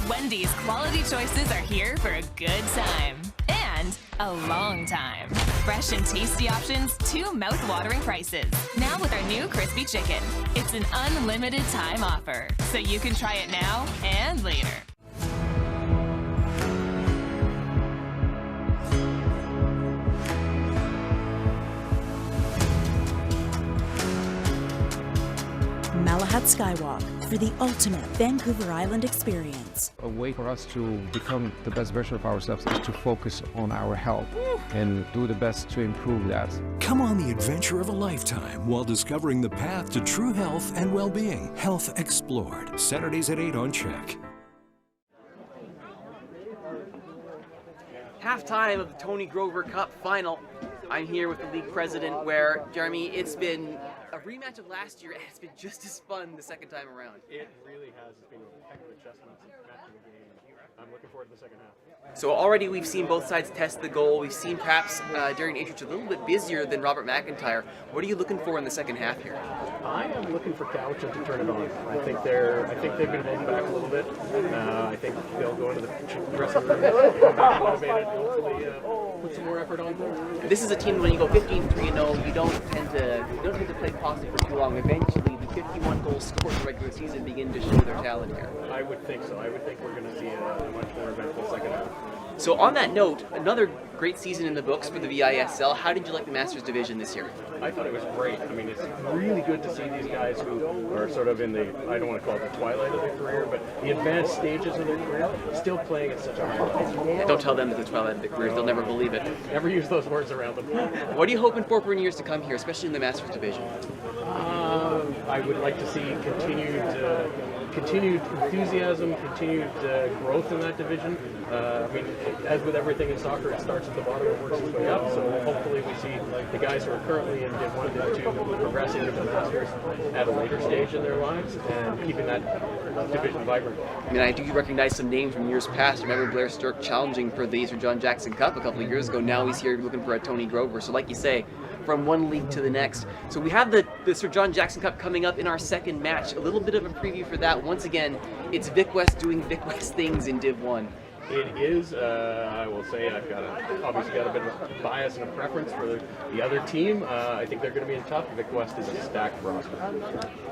G: Wendy's quality choices are here for a good time and a long time. Fresh and tasty options, 2 mouth-watering prices. Now with our new crispy chicken. It's an unlimited time offer, so you can try it now and later.
B: Malahat Skywalk for the ultimate Vancouver Island experience.
H: A way for us to become the best version of ourselves is to focus on our health and do the best to improve that.
I: Come on the adventure of a lifetime while discovering the path to true health and well-being. Health Explored. Saturdays at 8 on CHEK.
A: Halftime of the Tony Grover Cup final. I'm here with the league president where, Jeremy, it's been a rematch of last year and it's been just as fun the second time around.
J: It really has. It's been a heck of a chess match in the game. I'm looking forward to the second half.
A: So already we've seen both sides test the goal. We've seen perhaps Darian Atrich a little bit busier than Robert McIntyre. What are you looking for in the second half here?
J: I am looking for Cowichan to turn it on. I think they've been holding back a little bit. I think they'll go into the dressing room, come back motivated, hopefully put some more effort on there.
A: This is a team when you go 15-3-0, you don't tend to play possum for too long. Eventually, the 51 goals scored in the regular season begin to show their talent here.
J: I would think so. I would think we're going to see a much more eventful second half.
A: So on that note, another great season in the books for the VISL. How did you like the Masters division this year?
J: I thought it was great. I mean, it's really good to see these guys who are sort of in the, I don't want to call it the twilight of their career, but the advanced stages of their career, still playing at such a high level.
A: Yeah, don't tell them it's the twilight of their careers. They'll never believe it.
J: Never use those words around them.
A: What are you hoping for in years to come here, especially in the Masters division?
J: I would like to see continued enthusiasm, continued growth in that division. I mean, as with everything in soccer, it starts at the bottom and works its way up. So hopefully we see the guys who are currently in Div 1, Div 2 progressing to the Masters at a later stage in their lives and keeping that division vibrant.
A: I mean, I do recognize some names from years past. Remember Blair Sturck challenging for the Sir John Jackson Cup a couple of years ago. Now he's here looking for a Tony Grover. So like you say, from one league to the next. So we have the Sir John Jackson Cup coming up in our second match. A little bit of a preview for that. Once again, it's Vic West doing Vic West things in Div 1.
J: It is, I will say, I've obviously got a bit of a bias and a preference for the other team. I think they're going to be in tough. Vic West is a stacked roster.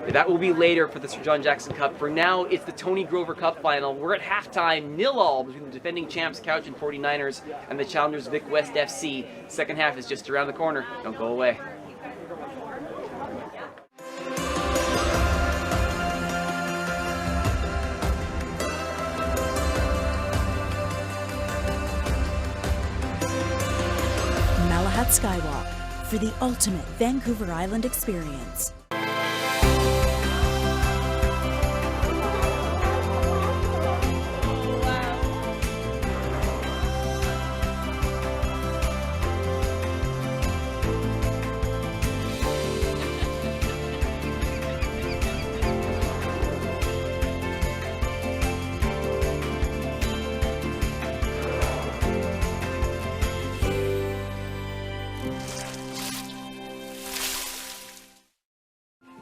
A: That will be later for the Sir John Jackson Cup. For now, it's the Tony Grover Cup final. We're at halftime, 0-0 between the defending champs Cowichan 49ers and the challengers Vic West FC. Second half is just around the corner. Don't go away.
B: Malahat Skywalk for the ultimate Vancouver Island experience.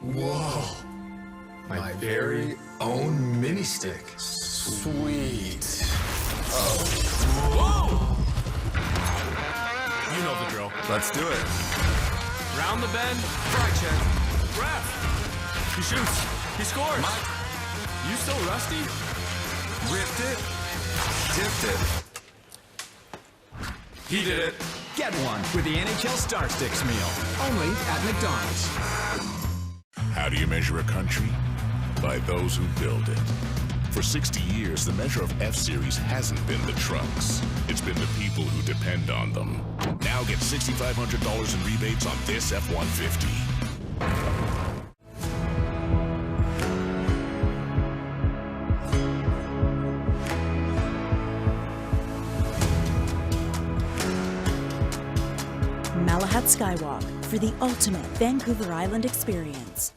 K: Whoa, my very own mini stick. Sweet. Oh. Whoa! You know the drill. Let's do it. Round the bend, try check. Ref! He shoots. He scores. Mike, you still rusty? Ripped it. Dipped it. He did it.
L: Get one with the NHL Star Sticks meal. Only at McDonald's.
M: How do you measure a country? By those who build it. For 60 years, the measure of F-Series hasn't been the trucks. It's been the people who depend on them. Now get $6,500 in rebates on this F-150.
B: Malahat Skywalk for the ultimate Vancouver Island experience.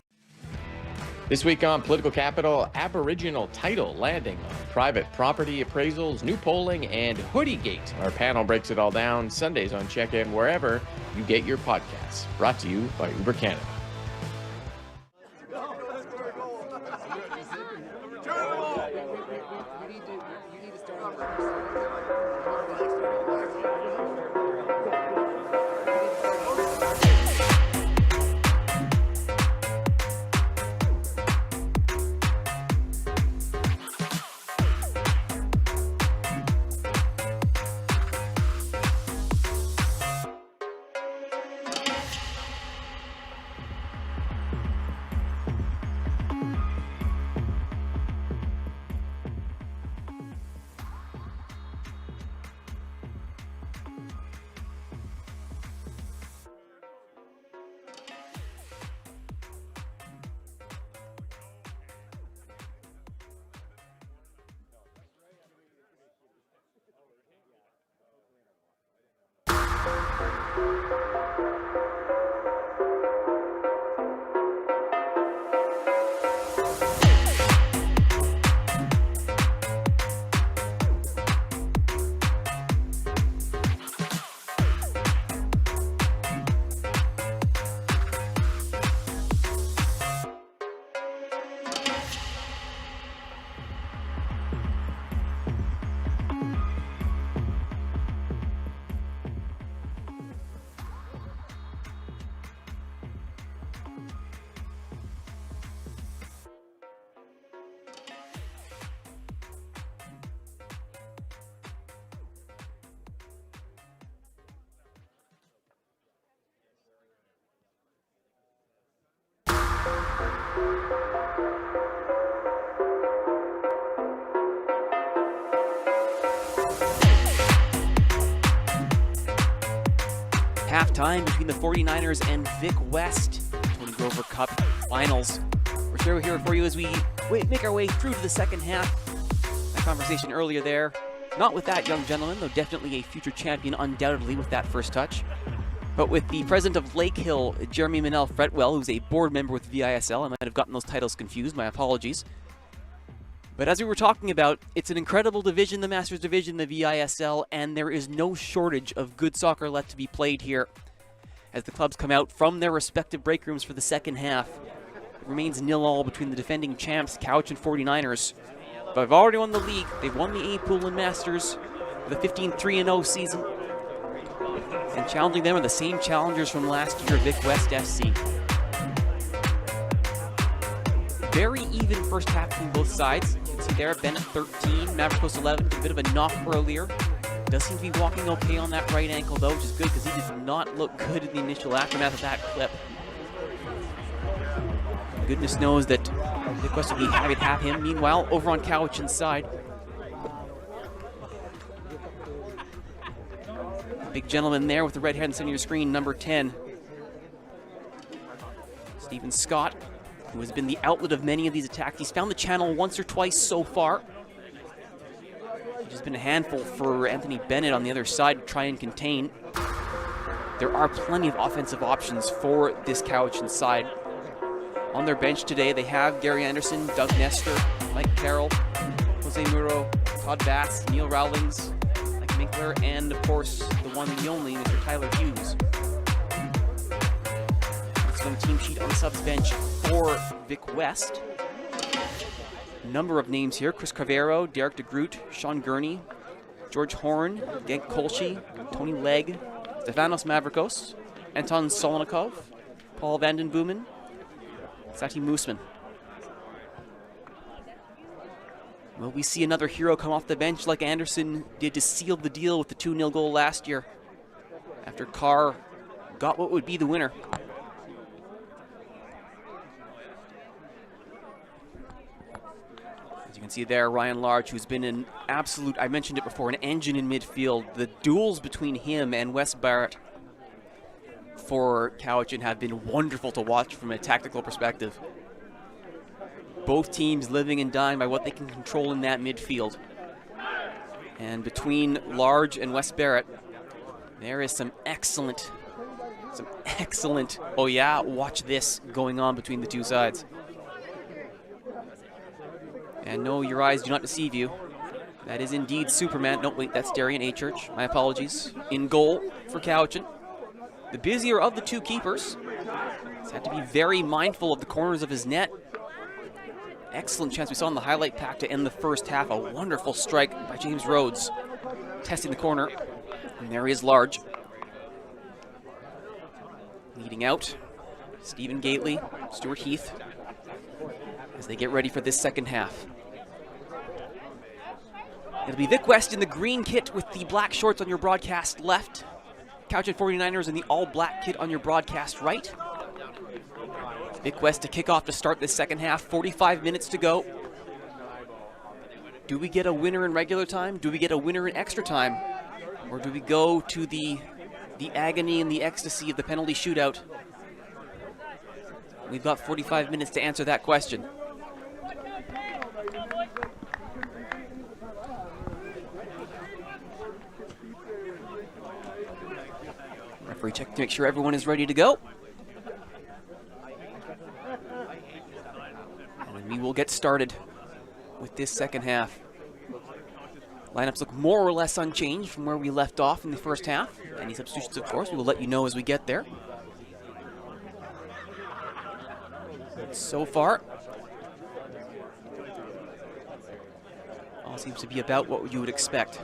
D: This week on Political Capital, Aboriginal title landing on private property appraisals, new polling, and Hoodiegate. Our panel breaks it all down Sundays on CHEK and wherever you get your podcasts. Brought to you by Uber Canada.
A: Halftime between the 49ers and Vic West, Tony Grover Cup Finals. We're here for you as we make our way through to the second half. That conversation earlier there, not with that young gentleman, though definitely a future champion undoubtedly with that first touch, but with the president of Lake Hill, Jeremy Manel-Fretwell, who's a board member with VISL. I might have gotten those titles confused, my apologies. But as we were talking about, it's an incredible division, the Masters division, the VISL, and there is no shortage of good soccer left to be played here. As the clubs come out from their respective break rooms for the second half, it remains 0-0 between the defending champs, Couch and 49ers. But they've already won the league. They've won the A-Pool and Masters with a 15-3-0 season. And challenging them are the same challengers from last year, Vic West FC. Very even first half between both sides. You can see there, Bennett 13, Maverick Coast 11, a bit of a knock earlier. Does seem to be walking okay on that right ankle though, which is good because he did not look good in the initial aftermath of that clip. Goodness knows that Vic West will be happy to have him. Meanwhile, over on Couch inside. Big gentleman there with the red head in the center of your screen, number 10. Stephen Scott, who has been the outlet of many of these attacks. He's found the channel once or twice so far. It's just been a handful for Anthony Bennett on the other side to try and contain. There are plenty of offensive options for this Couch inside. On their bench today, they have Gary Anderson, Doug Nestor, Mike Carroll, Jose Muro, Todd Bass, Neil Rowlings, Mike Minkler, and of course, the one and the only, Mr. Tyler Hughes. Let's go to the team sheet on the subs bench for Vic West. Number of names here: Chris Cravero, Derek DeGroot, Sean Gurney, George Horn, Genk Kolschi, Tony Legg, Stefanos Mavrikos, Anton Solonikov, Paul Vanden Boomen, Sati Moosman. Will we see another hero come off the bench like Anderson did to seal the deal with the 2-0 goal last year after Carr got what would be the winner? As you can see there, Ryan Large, who's been an absolute, I mentioned it before, an engine in midfield. The duels between him and Wes Barrett for Cowichan have been wonderful to watch from a tactical perspective. Both teams living and dying by what they can control in that midfield. And between Large and Wes Barrett, there is some excellent, oh yeah, watch this going on between the two sides. And no, your eyes do not deceive you. That is indeed Superman. No, wait, that's Darian A. Church. My apologies. In goal for Cowichan. The busier of the two keepers. He's had to be very mindful of the corners of his net. Excellent chance we saw in the highlight pack to end the first half. A wonderful strike by James Rhodes. Testing the corner. And there he is, Large. Leading out. Stephen Gately, Stuart Heath, as they get ready for this second half. It'll be Vic West in the green kit with the black shorts on your broadcast left. Cowichan 49ers in the all-black kit on your broadcast right. Vic West to kick off to start this second half. 45 minutes to go. Do we get a winner in regular time? Do we get a winner in extra time? Or do we go to the agony and the ecstasy of the penalty shootout? We've got 45 minutes to answer that question. Referee check to make sure everyone is ready to go. And we will get started with this second half. Lineups look more or less unchanged from where we left off in the first half. Any substitutions, of course, we will let you know as we get there. So far, all seems to be about what you would expect.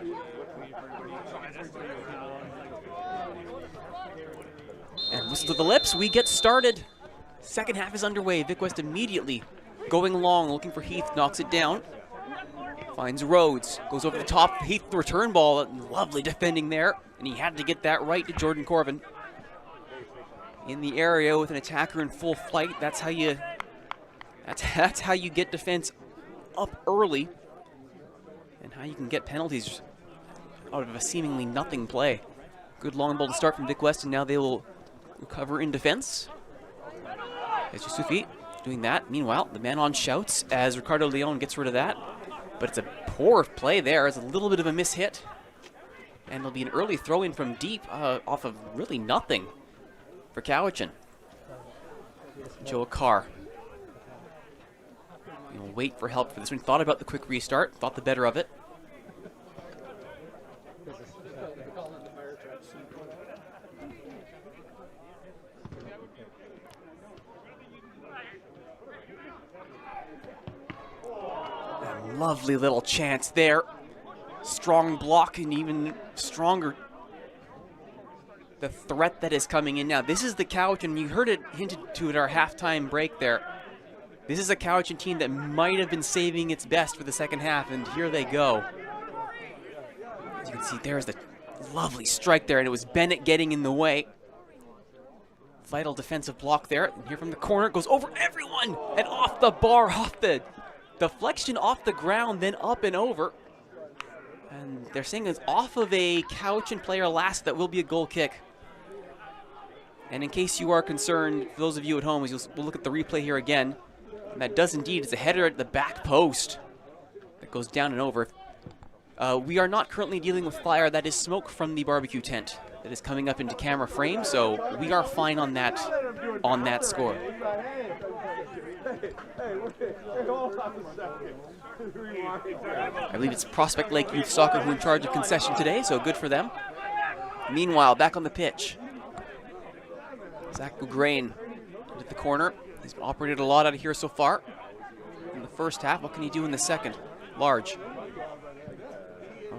A: And whistle to the lips, we get started. Second half is underway. Vic West immediately going long, looking for Heath, knocks it down. Finds Rhodes, goes over the top, Heath return ball, lovely defending there, and he had to get that right to Jordan Corvin. In the area with an attacker in full flight, that's how you get defense up early, and how you can get penalties out of a seemingly nothing play. Good long ball to start from Vic West, and now they will recover in defense. As Yusufi doing that. Meanwhile, the man on shouts as Ricardo Leon gets rid of that. But it's a poor play there. It's a little bit of a mishit. And it'll be an early throw-in from deep off of really nothing for Cowichan. Joe Carr. We'll wait for help for this one. Thought about the quick restart. Thought the better of it. Lovely little chance there. Strong block, and even stronger the threat that is coming in now. This is the Cowichan, you heard it hinted to at our halftime break there. This is a Cowichan team that might have been saving its best for the second half, and here they go. As you can see, there's the lovely strike there, and it was Bennett getting in the way. Vital defensive block there, and here from the corner, it goes over everyone, and off the bar, off the deflection off the ground, then up and over. And they're saying it's off of a Cowichan player last. That will be a goal kick. And in case you are concerned, for those of you at home, as we'll look at the replay here again, and that does indeed, it's a header at the back post that goes down and over. We are not currently dealing with fire. That is smoke from the barbecue tent that is coming up into camera frame, so we are fine on that score. I believe it's Prospect Lake Youth Soccer who are in charge of concession today, so good for them. Meanwhile, back on the pitch, Zach Bugrain at the corner. He's operated a lot out of here so far in the first half. What can he do in the second? Large.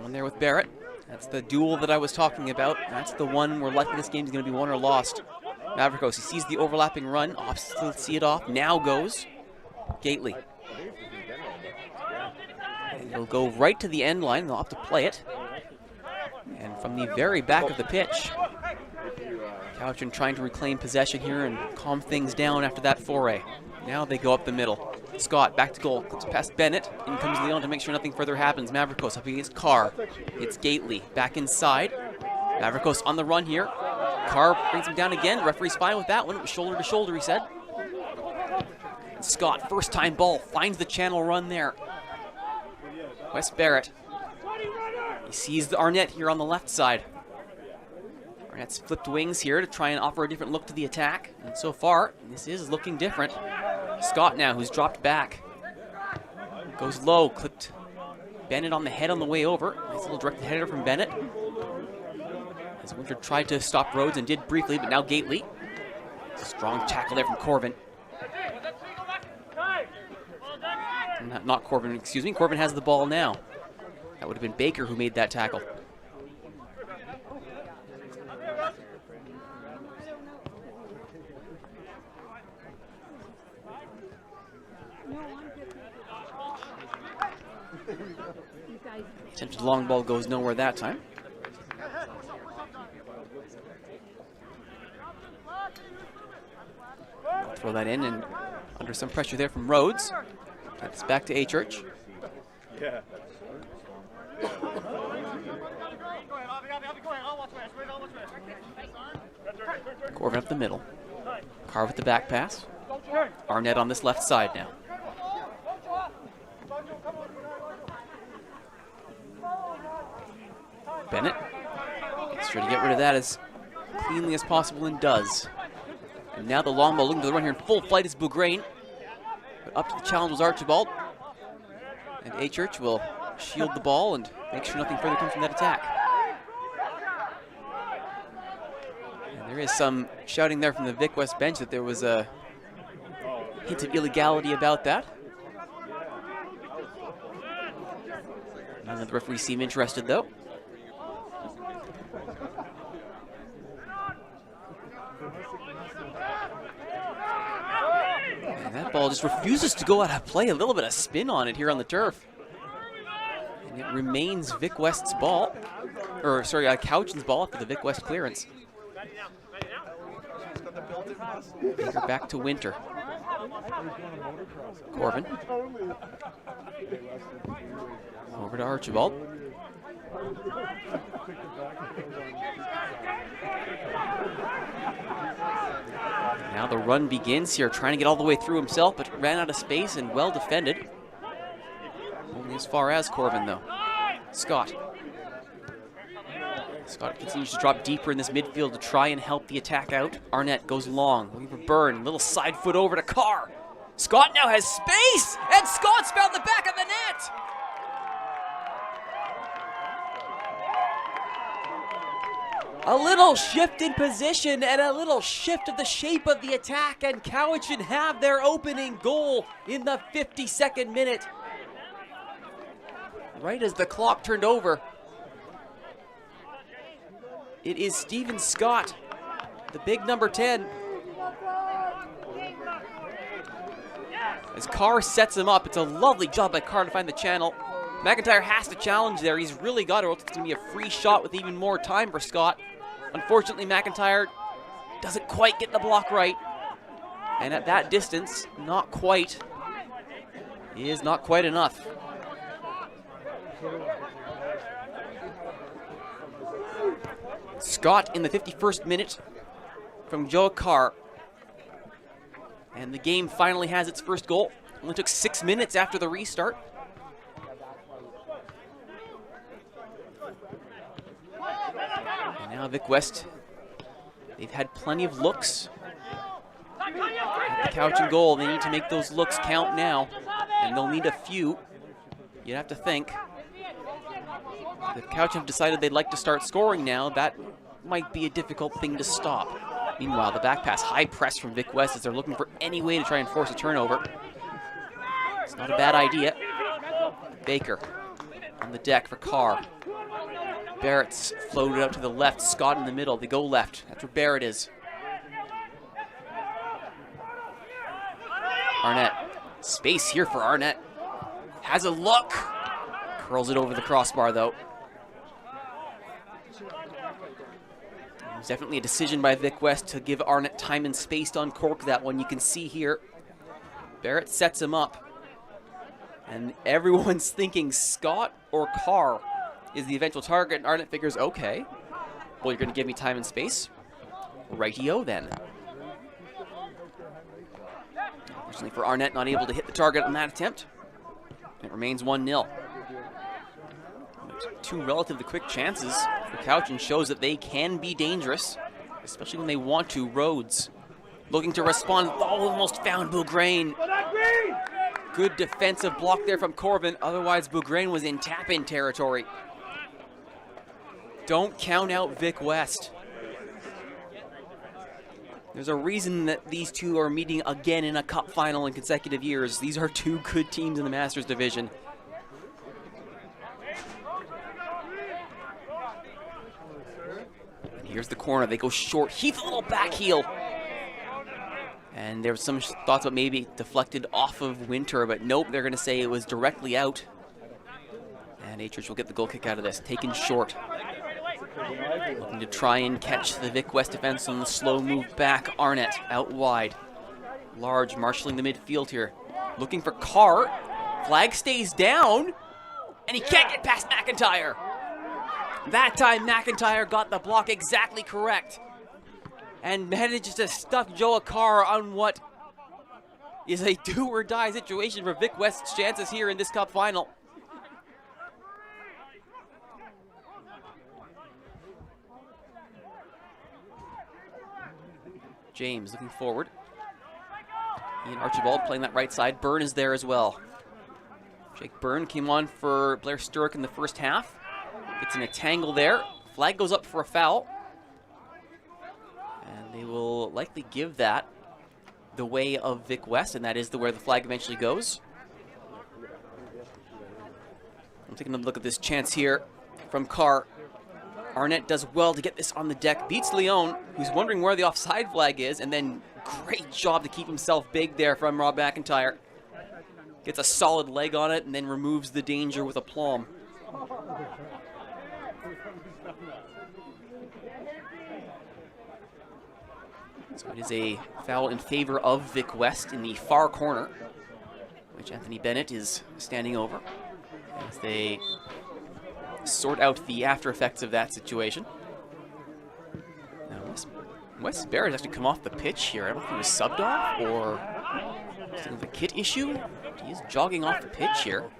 A: One there with Barrett. That's the duel that I was talking about. That's the one where likely this game is going to be won or lost. Mavrikos, he sees the overlapping run, opts to see it off, now goes Gately. And he'll go right to the end line, they'll have to play it. And from the very back of the pitch, Cowichan trying to reclaim possession here and calm things down after that foray. Now they go up the middle. Scott back to goal, it's past Bennett, in comes Leon to make sure nothing further happens. Mavrikos up against Carr. It's Gately back inside. Mavrikos on the run here. Carr brings him down again. Referee's fine with that one. It was shoulder to shoulder, he said. And Scott, first time ball, finds the channel run there. Wes Barrett. He sees the Arnett here on the left side. Arnett's flipped wings here to try and offer a different look to the attack. And so far, this is looking different. Scott now, who's dropped back. Goes low, clipped Bennett on the head on the way over. Nice little direct header from Bennett. As Winter tried to stop Rhodes and did briefly, but now Gately. Strong tackle there from Corvin. Not Corvin, excuse me. Corvin has the ball now. That would have been Baker who made that tackle. Attempted long ball goes nowhere that time. I'll throw that in, and under some pressure there from Rhodes. That's back to A-Church.
K: Yeah.
A: Corvin up the middle. Carr with the back pass. Arnett on this left side now. Bennett gets sure to get rid of that as cleanly as possible and does. And now the long ball looking to the run here in full flight is Bougrain. But up to the challenge was Archibald. And Achurch will shield the ball and make sure nothing further comes from that attack. And there is some shouting there from the Vic West bench that there was a hint of illegality about that. None of the referees seem interested though. And that ball just refuses to go out of play. A little bit of spin on it here on the turf. And it remains Vic West's ball. Or, sorry, Cowichan's ball after the Vic West clearance. Baker back to Winter. Corvin. Over to Archibald. Now the run begins here, trying to get all the way through himself, but ran out of space and well defended. Only as far as Corvin, though. Scott. Scott continues to drop deeper in this midfield to try and help the attack out. Arnett goes long, looking for Byrne. Little side foot over to Carr. Scott now has space, and Scott's found the back of the net. A little shift in position and a little shift of the shape of the attack, and Cowichan have their opening goal in the 52nd minute. Right as the clock turned over, it is Stephen Scott, the big number 10. As Carr sets him up, it's a lovely job by Carr to find the channel. McIntyre has to challenge there. He's really got it, or else it's going to be a free shot with even more time for Scott. Unfortunately, McIntyre doesn't quite get the block right. And at that distance, not quite is not quite enough. Scott in the 51st minute from Joe Carr. And the game finally has its first goal. Only took 6 minutes after the restart. And now Vic West, they've had plenty of looks at the Cowichan goal. They need to make those looks count now, and they'll need a few. You'd have to think. If Cowichan have decided they'd like to start scoring now, that might be a difficult thing to stop. Meanwhile, the back pass, high press from Vic West as they're looking for any way to try and force a turnover. It's not a bad idea. Baker on the deck for Carr. Barrett's floated out to the left, Scott in the middle. They go left. That's where Barrett is. Arnett. Space here for Arnett. Has a look. Curls it over the crossbar, though. It was definitely a decision by Vic West to give Arnett time and space to uncork that one. You can see here, Barrett sets him up. And everyone's thinking Scott or Carr is the eventual target, and Arnett figures, okay, well, you're going to give me time and space? Righty-o, then. Unfortunately for Arnett, not able to hit the target on that attempt. It remains 1-0. Two relatively quick chances for Cowichan shows that they can be dangerous, especially when they want to. Rhodes looking to respond. Almost found Bougrain. Good defensive block there from Corvin. Otherwise, Bougrain was in tap-in territory. Don't count out Vic West. There's a reason that these two are meeting again in a cup final in consecutive years. These are two good teams in the Masters division. And here's the corner. They go short. Heath, a little back heel. And there was some thoughts about maybe deflected off of Winter, but nope, they're going to say it was directly out. And Achurch will get the goal kick out of this. Taken short. Looking to try and catch the Vic West defense on the slow move back. Arnett out wide. Large marshalling the midfield here. Looking for Carr. Flag stays down. And he can't get past McIntyre. That time McIntyre got the block exactly correct. And manages to stuff Joe Carr on what is a do-or-die situation for Vic West's chances here in this cup final. James looking forward. Ian Archibald playing that right side. Byrne is there as well. Jake Byrne came on for Blair Sturrock in the first half. Gets in a tangle there. Flag goes up for a foul. And they will likely give that the way of Vic West, and that is where the flag eventually goes. I'm taking a look at this chance here from Carr. Arnett does well to get this on the deck. Beats Leon, who's wondering where the offside flag is, and then great job to keep himself big there from Rob McIntyre. Gets a solid leg on it and then removes the danger with aplomb. So it is a foul in favor of Vic West in the far corner, which Anthony Bennett is standing over as they sort out the after effects of that situation. Now, Wes Barrett has actually come off the pitch here. I don't know if he was subbed off or something of a kit issue. He is jogging off the pitch here.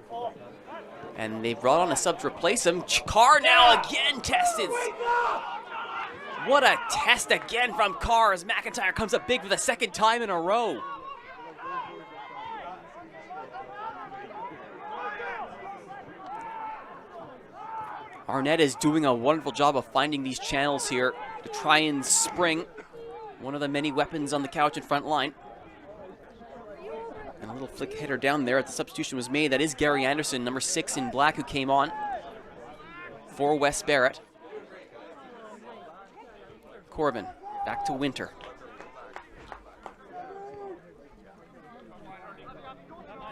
A: And they brought on a sub to replace him. Carr now again tested. What a test again from Carr as McIntyre comes up big for the second time in a row. Arnett is doing a wonderful job of finding these channels here to try and spring one of the many weapons on the couch and front line. And a little flick header down there as the substitution was made. That is Gary Anderson, number 6 in black, who came on for Wes Barrett. Corbin back to Winter.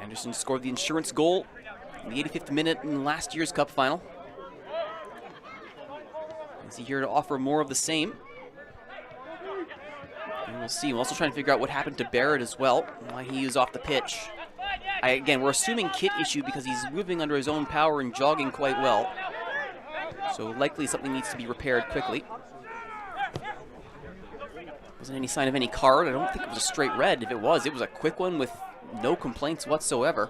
A: Anderson scored the insurance goal in the 85th minute in last year's Cup final. Is he here to offer more of the same? And we'll see. We're also trying to figure out what happened to Barrett as well, why he is off the pitch. Again, we're assuming kit issue because he's moving under his own power and jogging quite well. So likely something needs to be repaired quickly. Wasn't any sign of any card. I don't think it was a straight red. If it was a quick one with no complaints whatsoever.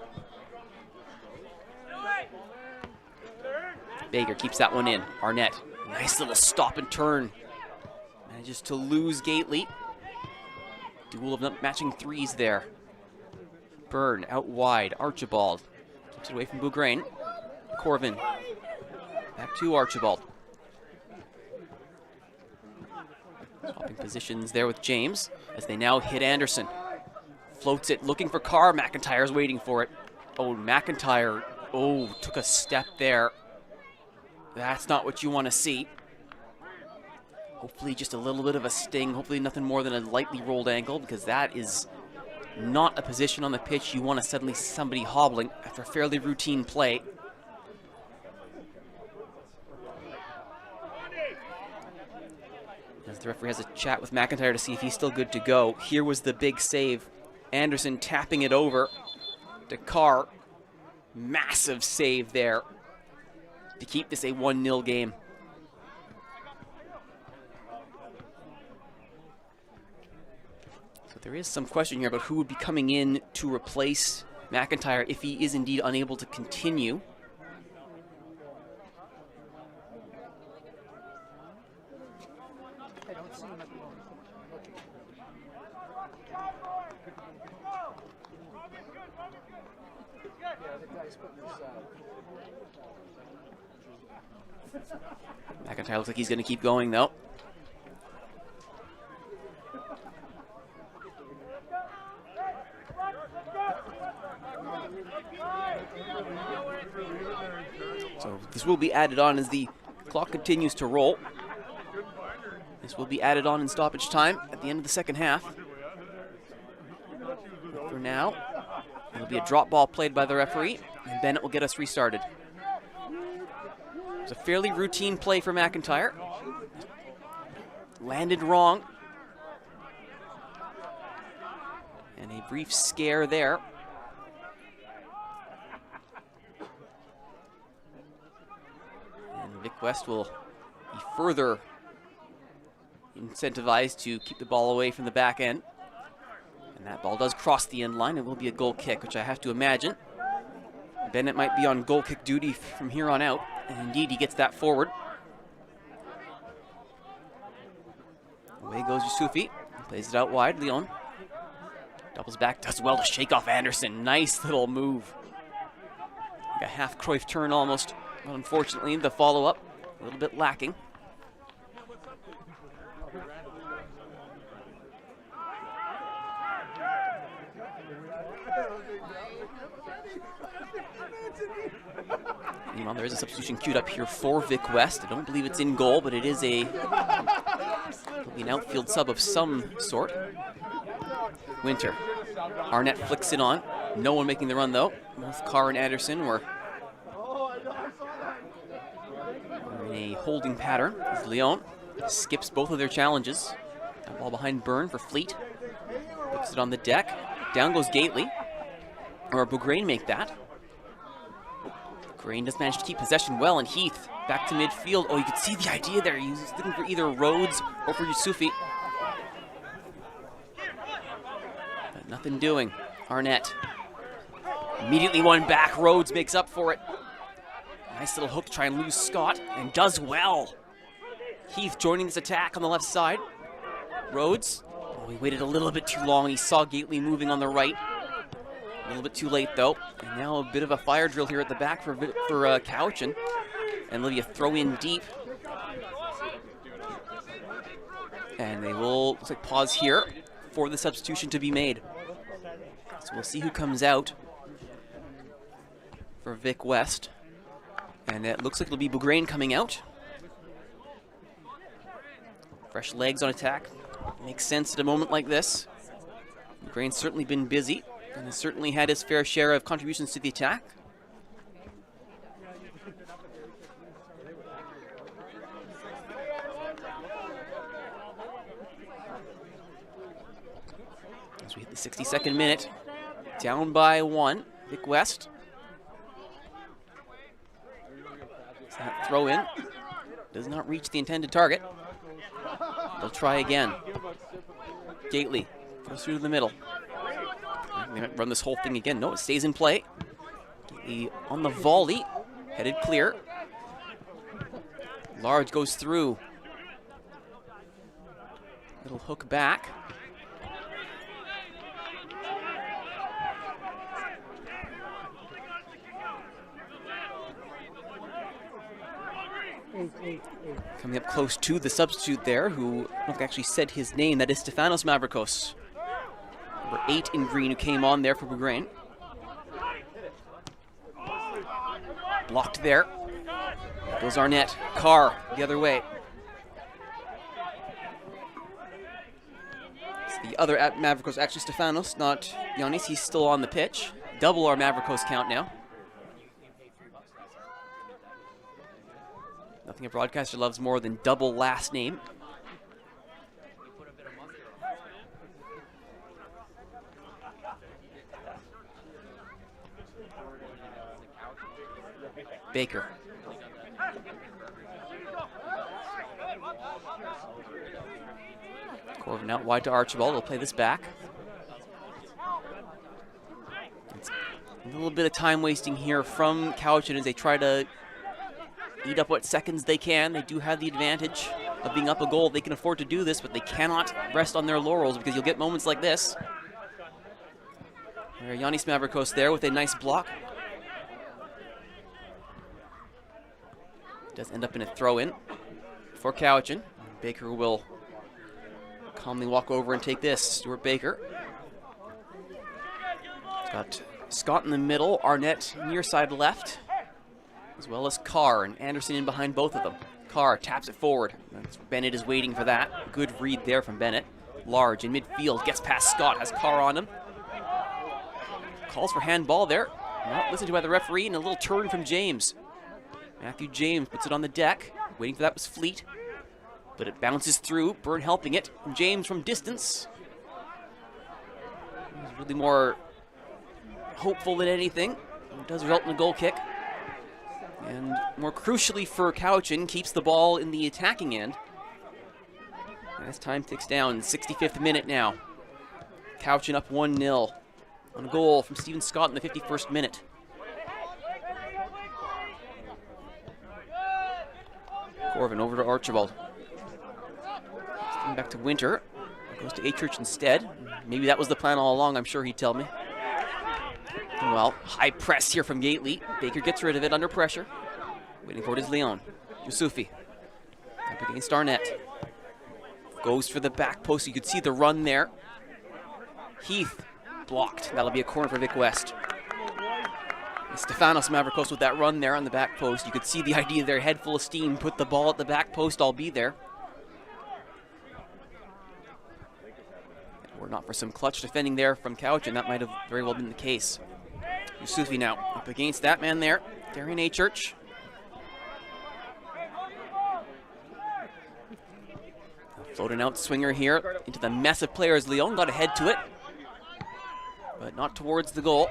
A: Baker keeps that one in. Arnett, nice little stop and turn. Manages to lose Gately. Duel of matching threes there. Byrne out wide. Archibald keeps it away from Bougrain. Corvin back to Archibald. Swapping positions there with James as they now hit Anderson. Floats it, looking for Carr. McIntyre's waiting for it. Oh, McIntyre, took a step there. That's not what you want to see. Hopefully just a little bit of a sting. Hopefully nothing more than a lightly rolled ankle, because that is not a position on the pitch you want to suddenly see somebody hobbling after a fairly routine play. As the referee has a chat with McIntyre to see if he's still good to go. Here was the big save. Anderson tapping it over to Carr. Massive save there to keep this a 1-0 game. So there is some question here about who would be coming in to replace McIntyre if he is indeed unable to continue. McIntyre looks like he's going to keep going, though. So this will be added on as the clock continues to roll. This will be added on in stoppage time at the end of the second half. For now, it'll be a drop ball played by the referee, and Bennett will get us restarted. It's a fairly routine play for McIntyre. Landed wrong. And a brief scare there. And Vic West will be further incentivized to keep the ball away from the back end. And that ball does cross the end line. It will be a goal kick, which I have to imagine Bennett might be on goal kick duty from here on out. And indeed, he gets that forward. Away goes Yusufi. Plays it out wide, Leon. Doubles back, does well to shake off Anderson. Nice little move. Like a half Cruyff turn almost. But unfortunately, the follow-up a little bit lacking. Meanwhile, there is a substitution queued up here for Vic West. I don't believe it's in goal, but it is an outfield sub of some sort. Winter. Arnett flicks it on. No one making the run, though. Both Carr and Anderson were in a holding pattern as Leon skips both of their challenges. That ball behind Byrne for Fleet. Puts it on the deck. Down goes Gately. Or Bougrain make that. Grain does manage to keep possession well, and Heath back to midfield. Oh, you can see the idea there. He's looking for either Rhodes or for Yusufi. But nothing doing. Arnett immediately one back. Rhodes makes up for it. Nice little hook to try and lose Scott, and does well. Heath joining this attack on the left side. Rhodes. Oh, he waited a little bit too long. He saw Gately moving on the right. A little bit too late, though. And now a bit of a fire drill here at the back for Cowichan. And Olivia throw in deep. And they will, looks like, pause here for the substitution to be made. So we'll see who comes out for Vic West. And it looks like it'll be Bougrain coming out. Fresh legs on attack. Makes sense at a moment like this. Bougrain's certainly been busy and has certainly had his fair share of contributions to the attack. As we hit the 62nd minute, down by 1, Vic West. That throw in does not reach the intended target. They'll try again. Gately goes through the middle. They might run this whole thing again. No, it stays in play. Gately on the volley, headed clear. Large goes through. Little hook back. Coming up close to the substitute there, who I don't think actually said his name. That is Stefanos Mavrikos. Number 8 in green, who came on there for Bougrain. Blocked there. Goes Arnett. Carr the other way. It's the other Mavrikos, actually Stefanos, not Yannis. He's still on the pitch. Double our Mavrikos count now. Nothing a broadcaster loves more than double last name. Baker. Corvin out wide to Archibald. He'll play this back. It's a little bit of time wasting here from Cowichan as they try to eat up what seconds they can. They do have the advantage of being up a goal. They can afford to do this, but they cannot rest on their laurels because you'll get moments like this. Yannis Mavrikos there with a nice block. Does end up in a throw-in for Cowichan. Baker will calmly walk over and take this. Stuart Baker. Got Scott in the middle, Arnett near side left, as well as Carr and Anderson in behind both of them. Carr taps it forward. Bennett is waiting for that. Good read there from Bennett. Large in midfield, gets past Scott, has Carr on him. Calls for handball there. Not listened to by the referee, and a little turn from James. Matthew James puts it on the deck. Waiting for that was Fleet. But it bounces through. Byrne helping it. James from distance. He's really more hopeful than anything. It does result in a goal kick. And more crucially for Cowichan, keeps the ball in the attacking end. As time ticks down, 65th minute now. Cowichan up 1-0 on a goal from Stephen Scott in the 51st minute. Corvin over to Archibald. Back to Winter. Goes to Church instead. Maybe that was the plan all along, I'm sure he'd tell me. Well, high press here from Gately. Baker gets rid of it under pressure. Waiting for it is Leon. Yusufi. Up against Arnett. Goes for the back post. You could see the run there. Heath blocked. That'll be a corner for Vic West. Stefanos Mavrikos with that run there on the back post. You could see the idea there, head full of steam, put the ball at the back post, I'll be there. Were not for some clutch defending there from Couch, and that might have very well been the case. Yusufi now up against that man there, Darian Church. Floating out swinger here into the mess of players. Leon got ahead to it, but not towards the goal.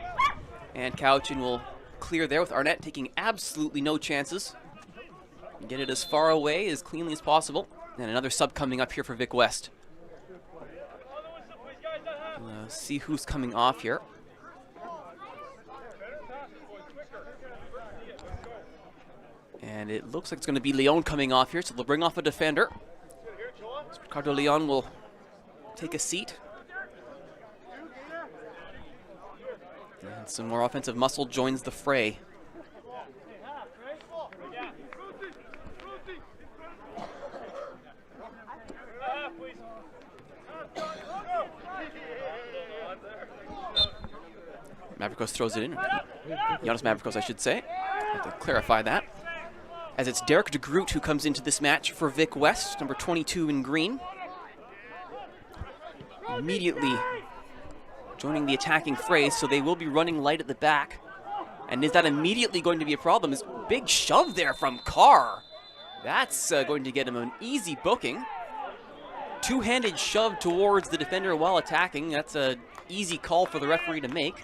A: And Cowichan will clear there with Arnett taking absolutely no chances. Get it as far away as cleanly as possible. And another sub coming up here for Vic West. See who's coming off here. And it looks like it's going to be Leon coming off here, so they'll bring off a defender. So Ricardo Leon will take a seat. And some more offensive muscle joins the fray. Mavrikos throws it in. Giannis Mavrikos, I should say. I have to clarify that. As it's Derek DeGroot who comes into this match for Vic West, number 22 in green. Immediately joining the attacking fray, so they will be running light at the back. And is that immediately going to be a problem? Is big shove there from Carr. That's going to get him an easy booking. Two-handed shove towards the defender while attacking. That's an easy call for the referee to make.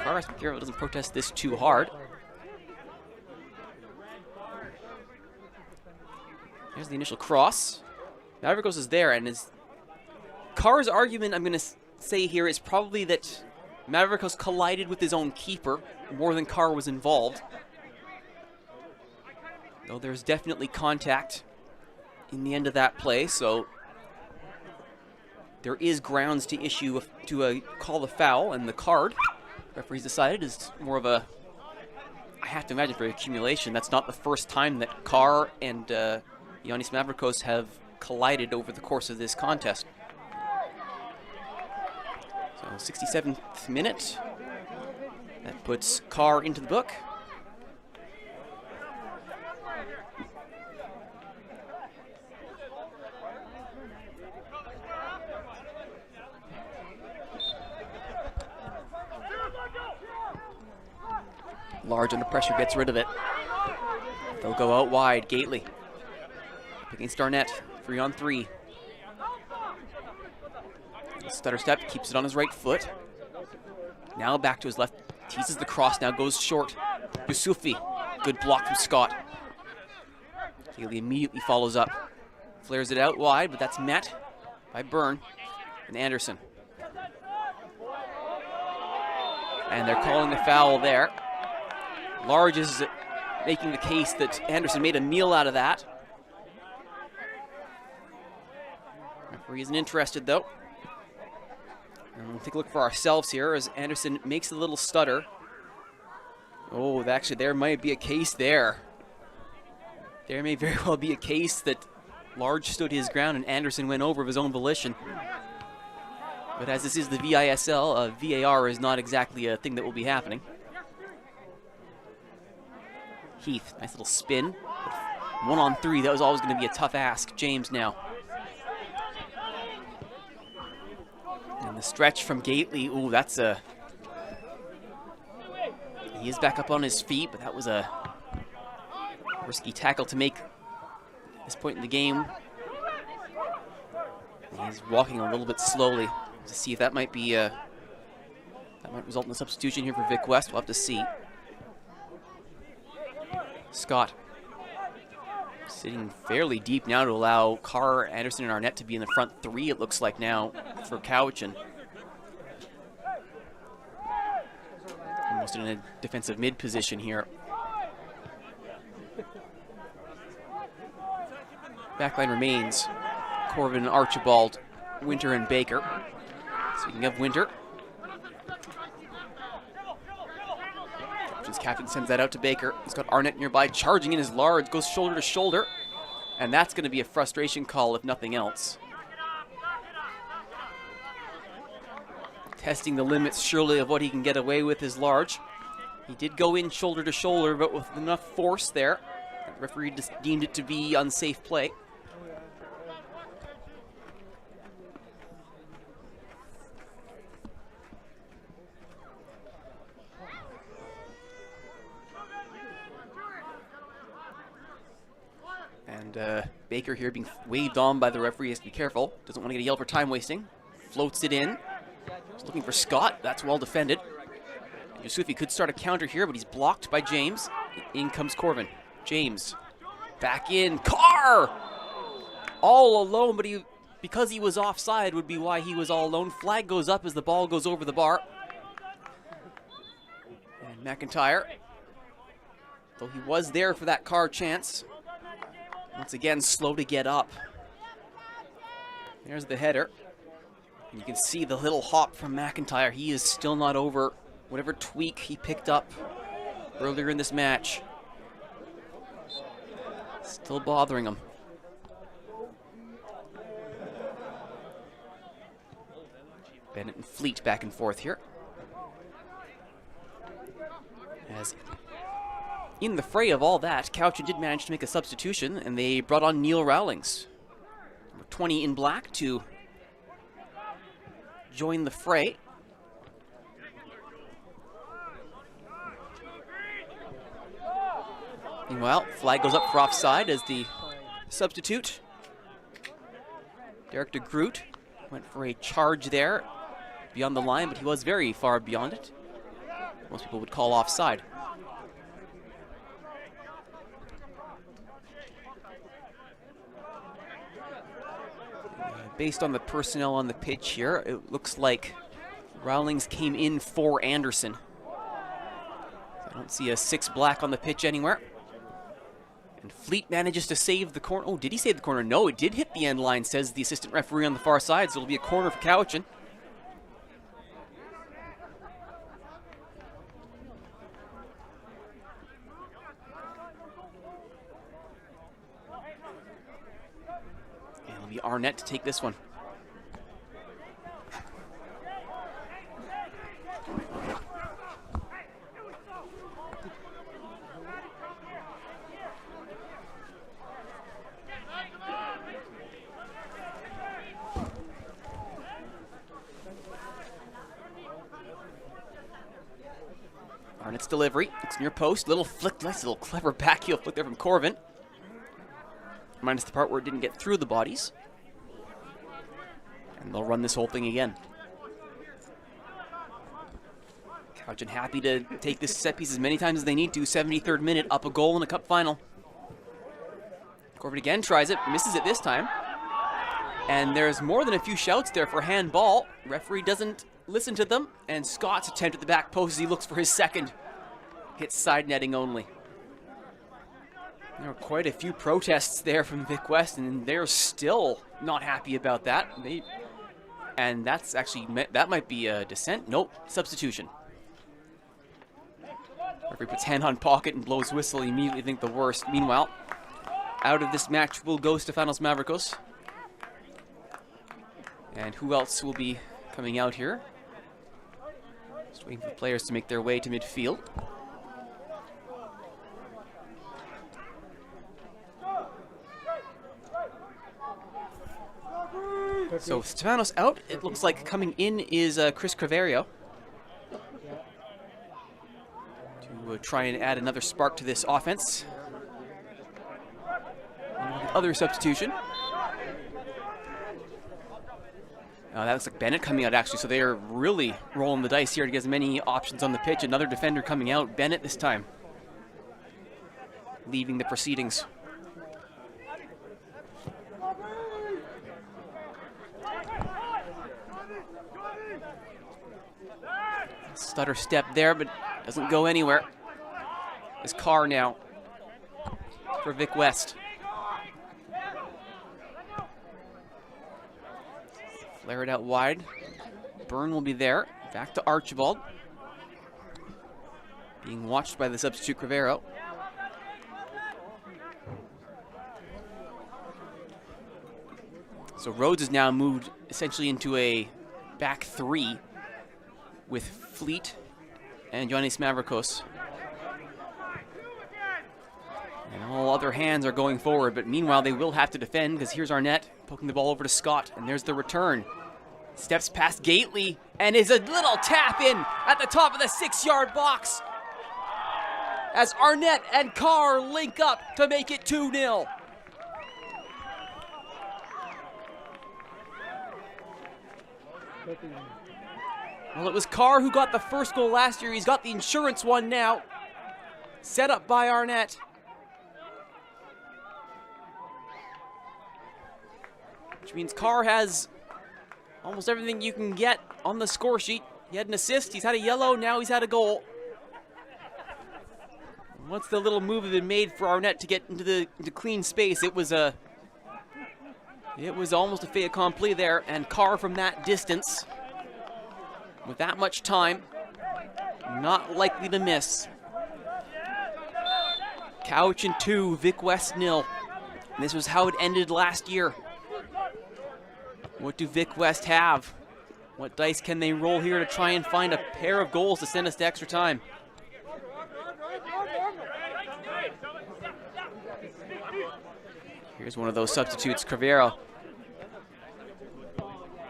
A: Carr doesn't protest this too hard. Here's the initial cross. Mavrikos is there, and Carr's argument, I'm going to say here, is probably that Mavrikos collided with his own keeper more than Carr was involved. Though there's definitely contact in the end of that play, so there is grounds to issue call the foul, and the card, referees decided, is more of a, I have to imagine, for accumulation. That's not the first time that Carr and Giannis Mavrikos have collided over the course of this contest. So 67th minute. That puts Carr into the book. Large under pressure gets rid of it. They'll go out wide. Gately up against Arnett. 3-on-3. Stutter step, keeps it on his right foot. Now back to his left. Teases the cross, now goes short. Yusufi. Good block from Scott. Gately immediately follows up. Flares it out wide, but that's met by Byrne and Anderson. And they're calling the foul there. Large is making the case that Anderson made a meal out of that. Referee isn't interested, though. And we'll take a look for ourselves here as Anderson makes a little stutter. Oh, actually, there might be a case there. There may very well be a case that Large stood his ground and Anderson went over of his own volition. But as this is the VISL, VAR is not exactly a thing that will be happening. Heath, nice little spin. 1-on-3, that was always going to be a tough ask. James now. And the stretch from Gately, ooh, that's a... He is back up on his feet, but that was a risky tackle to make at this point in the game. He's walking a little bit slowly to see if that might be that might result in a substitution here for Vic West. We'll have to see. Scott sitting fairly deep now to allow Carr, Anderson, and Arnett to be in the front three, it looks like now, for Cowichan. Almost in a defensive mid position here. Backline remains Corvin, Archibald, Winter and Baker. Speaking of Winter, his captain sends that out to Baker. He's got Arnett nearby, charging in his large, goes shoulder to shoulder, and that's going to be a frustration call if nothing else. Testing the limits, surely, of what he can get away with his large. He did go in shoulder to shoulder, but with enough force there. The referee just deemed it to be unsafe play. And Baker here being waved on by the referee, has to be careful. Doesn't want to get a yell for time wasting. Floats it in. He's looking for Scott. That's well defended. Yusufi could start a counter here, but he's blocked by James. In comes Corvin. James back in. Carr! All alone, but because he was offside would be why he was all alone. Flag goes up as the ball goes over the bar. And McIntyre, though he was there for that Carr chance, once again slow to get up. There's the header. And you can see the little hop from McIntyre. He is still not over whatever tweak he picked up earlier in this match. Still bothering him. Bennett and Fleet back and forth here. As in the fray of all that, Cowichan did manage to make a substitution, and they brought on Neil Rowlings, number 20 in black, to join the fray. Meanwhile, flag goes up for offside as the substitute, Derek de Groot, went for a charge there beyond the line, but he was very far beyond it. Most people would call offside. Based on the personnel on the pitch here, it looks like Rowlings came in for Anderson. I don't see a 6 black on the pitch anywhere. And Fleet manages to save the corner. Oh, did he save the corner? No, it did hit the end line, says the assistant referee on the far side, so it'll be a corner for Cowichan. And it'll be Arnett to take this one. Arnett's delivery. It's near post. Little flick. Nice little clever back heel flick there from Corvin. Minus the part where it didn't get through the bodies. And they'll run this whole thing again. Cowichan happy to take this set piece as many times as they need to. 73rd minute, up a goal in a cup final. Corvin again tries it. Misses it this time. And there's more than a few shouts there for handball. Referee doesn't listen to them, and Scott's attempt at the back post as he looks for his second. Hits side netting only. There were quite a few protests there from Vic West, and they're still not happy about that. And that's actually, that might be a dissent. Nope, substitution. Referee puts hand on pocket and blows whistle. You immediately think the worst. Meanwhile, out of this match will go Stefanos Mavrikos. And who else will be coming out here? Just waiting for the players to make their way to midfield. So Stefanos out. It looks like coming in is Chris Craverio to try and add another spark to this offense. Other substitution. That looks like Bennett coming out, actually, so they are really rolling the dice here to get as many options on the pitch. Another defender coming out, Bennett this time, leaving the proceedings. Stutter step there, but doesn't go anywhere. His Carr now for Vic West. Flare it out wide. Byrne will be there. Back to Archibald. Being watched by the substitute Crivero. So Rhodes has now moved essentially into a back three with Fleet and Ioannis Mavrikos. And all other hands are going forward, but meanwhile they will have to defend because here's Arnett poking the ball over to Scott, and there's the return. Steps past Gately and is a little tap in at the top of the 6-yard box as Arnett and Carr link up to make it 2-0. Well, it was Carr who got the first goal last year. He's got the insurance one now. Set up by Arnett. Which means Carr has almost everything you can get on the score sheet. He had an assist, he's had a yellow, now he's had a goal. Once the little move had been made for Arnett to get into clean space, it was almost a fait accompli there, and Carr from that distance, with that much time, not likely to miss. Cowichan 2, Vic West 0. This was how it ended last year. What do Vic West have? What dice can they roll here to try and find a pair of goals to send us to extra time? Here's one of those substitutes, Crivero.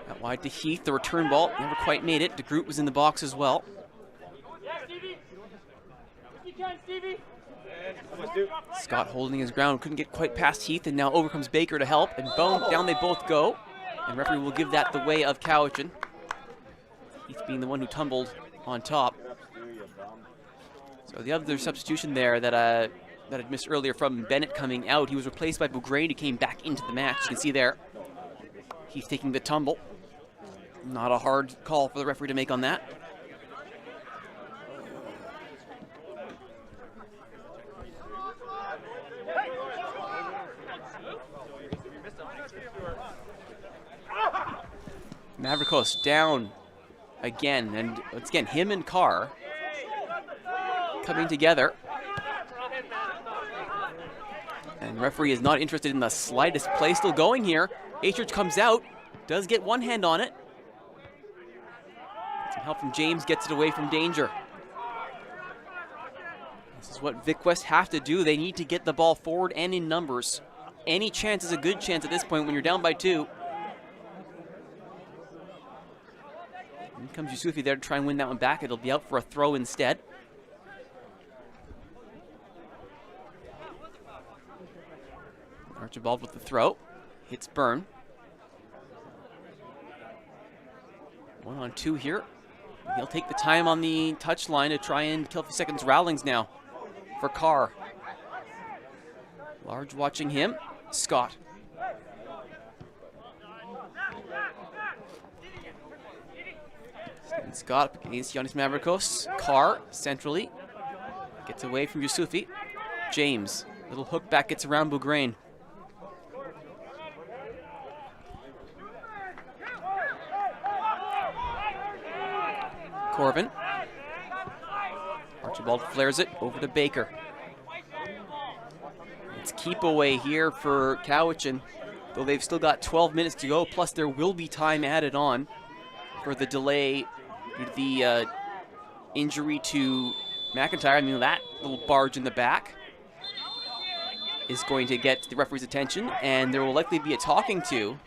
A: Out wide to Heath, the return ball, never quite made it. DeGroot was in the box as well. Scott holding his ground, couldn't get quite past Heath, and now over comes Baker to help, and down they both go. And referee will give that the way of Cowichan. Heath being the one who tumbled on top. So the other substitution there that I'd missed earlier from Bennett coming out, he was replaced by Bougrain, who came back into the match. You can see there, Heath taking the tumble. Not a hard call for the referee to make on that. Mavrikos down again, and once again, him and Carr coming together. And referee is not interested in the slightest play still going here. Achurch comes out, does get one hand on it. Some help from James, gets it away from danger. This is what Vic West have to do. They need to get the ball forward and in numbers. Any chance is a good chance at this point when you're down by 2. In comes Yusufi there to try and win that one back. It'll be out for a throw instead. Archibald with the throw. Hits Byrne. 1-on-2 here. He'll take the time on the touchline to try and kill a few seconds. Rowlings now for Carr. Large watching him. Scott. And Scott against Ioannis Mavrikos. Carr centrally. Gets away from Yusufi. James. Little hook back, gets around Bougrain. Corvin. Archibald flares it over to Baker. It's keep away here for Cowichan, though they've still got 12 minutes to go, plus there will be time added on for the delay due to the injury to McIntyre. I mean, that little barge in the back is going to get the referee's attention, and there will likely be a talking to.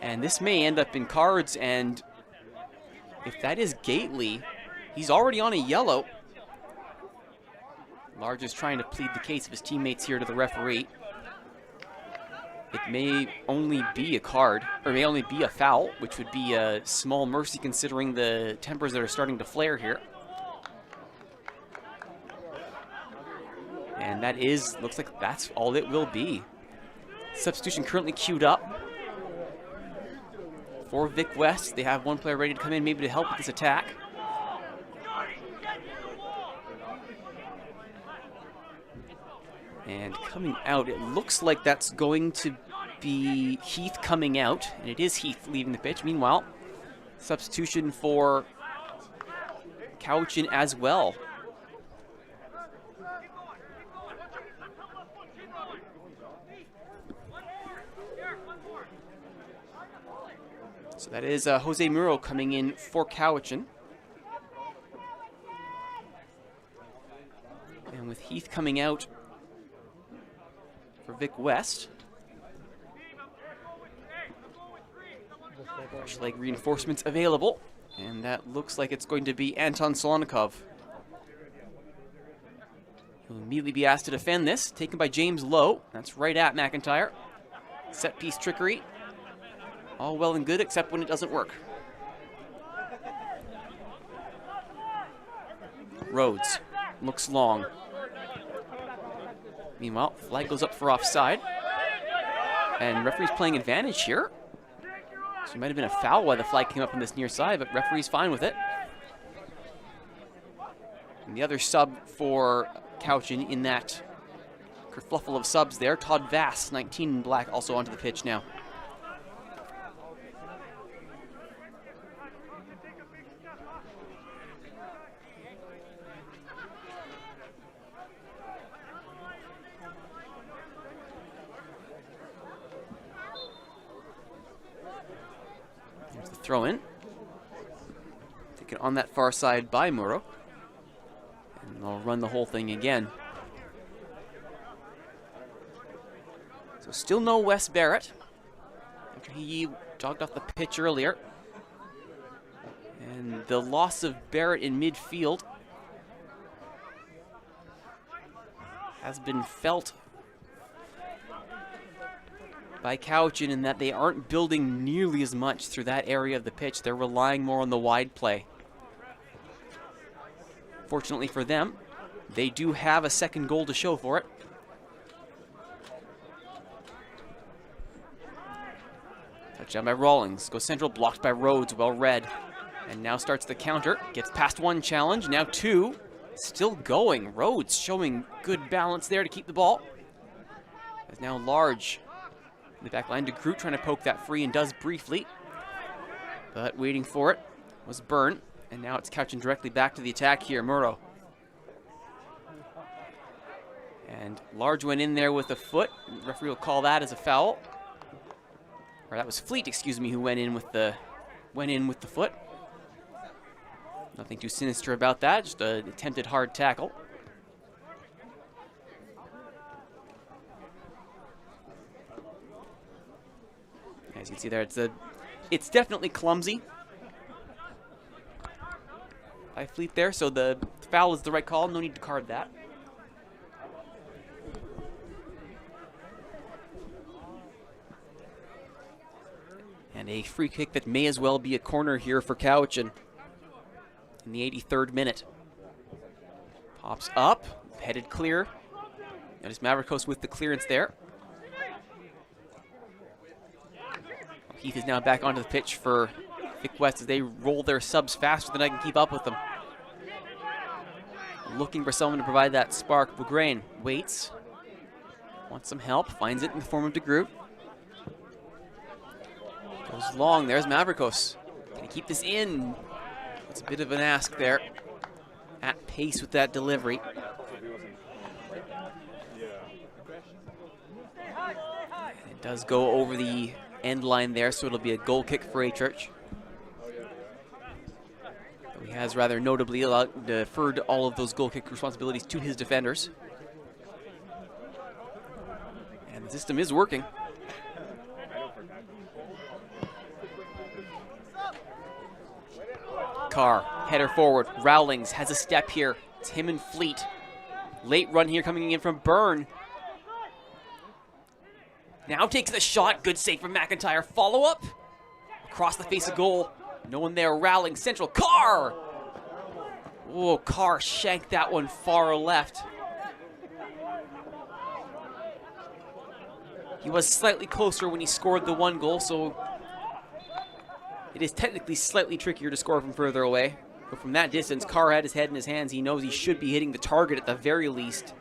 A: And this may end up in cards, and if that is Gately, he's already on a yellow. Large is trying to plead the case of his teammates here to the referee. It may only be a card, or may only be a foul, which would be a small mercy considering the tempers that are starting to flare here. And that is, looks like that's all it will be. Substitution currently queued up for Vic West. They have one player ready to come in maybe to help with this attack. And coming out, it looks like that's going to be Heath coming out, and it is Heath leaving the pitch. Meanwhile, substitution for Cowichan as well. So that is Jose Muro coming in for Cowichan. And with Heath coming out for Vic West. Fresh leg reinforcements available. And that looks like it's going to be Anton Solonikov. He'll immediately be asked to defend this. Taken by James Lowe. That's right at McIntyre. Set piece trickery. All well and good, except when it doesn't work. Rhodes looks long. Meanwhile, flag goes up for offside. And referee's playing advantage here. So it might have been a foul while the flag came up on this near side, but referee's fine with it. And the other sub for Cowichan in that kerfluffle of subs there, Todd Vass, 19 in black, also onto the pitch now. Throw in. Taken on that far side by Muro. And they'll run the whole thing again. So still no Wes Barrett. After he jogged off the pitch earlier. And the loss of Barrett in midfield has been felt by Cowichan in that they aren't building nearly as much through that area of the pitch. They're relying more on the wide play. Fortunately for them, they do have a second goal to show for it. Touchdown by Rawlings. Goes central, blocked by Rhodes, well read. And now starts the counter. Gets past one challenge, now two. Still going. Rhodes showing good balance there to keep the ball. As now Large in the back line. DeGroot trying to poke that free and does briefly. But waiting for it was Byrne. And now it's Cowichan directly back to the attack here. Muro. And Large went in there with a foot. The referee will call that as a foul. Or that was Fleet, excuse me, who went in with the foot. Nothing too sinister about that, just an attempted hard tackle. As you can see there, it's definitely clumsy by Fleet there, so the foul is the right call. No need to card that. And a free kick that may as well be a corner here for Cowichan in the 83rd minute. Pops up, headed clear. Notice Mavrikos with the clearance there. Heath is now back onto the pitch for Vic West as they roll their subs faster than I can keep up with them. Looking for someone to provide that spark. Bougrain waits. Wants some help. Finds it in the form of DeGroot. Goes long. There's Mavrikos. Can he keep this in? It's a bit of an ask there. At pace with that delivery. And it does go over the end line there, so it'll be a goal kick for A-Church. He has rather notably deferred all of those goal kick responsibilities to his defenders. And the system is working. Carr, header forward. Rowlings has a step here. It's him and Fleet. Late run here coming in from Byrne. Now takes the shot. Good save from McIntyre. Follow up. Across the face of goal. No one there. Rowling central. Carr! Oh, Carr shanked that one far left. He was slightly closer when he scored the one goal, so it is technically slightly trickier to score from further away. But from that distance, Carr had his head in his hands. He knows he should be hitting the target at the very least.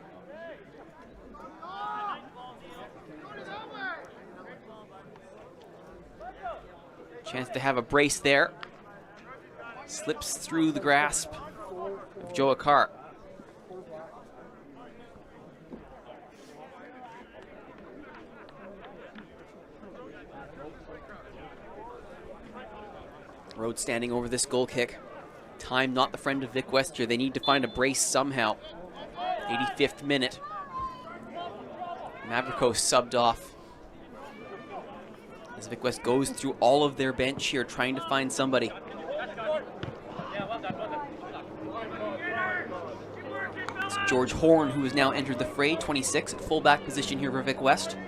A: Chance to have a brace there. Slips through the grasp of Joe Akar. Rhodes standing over this goal kick. Time not the friend of Vic West here. They need to find a brace somehow. 85th minute. Mavrikos subbed off. As Vic West goes through all of their bench here, trying to find somebody. It's George Horn who has now entered the fray, 26 at fullback position here for Vic West.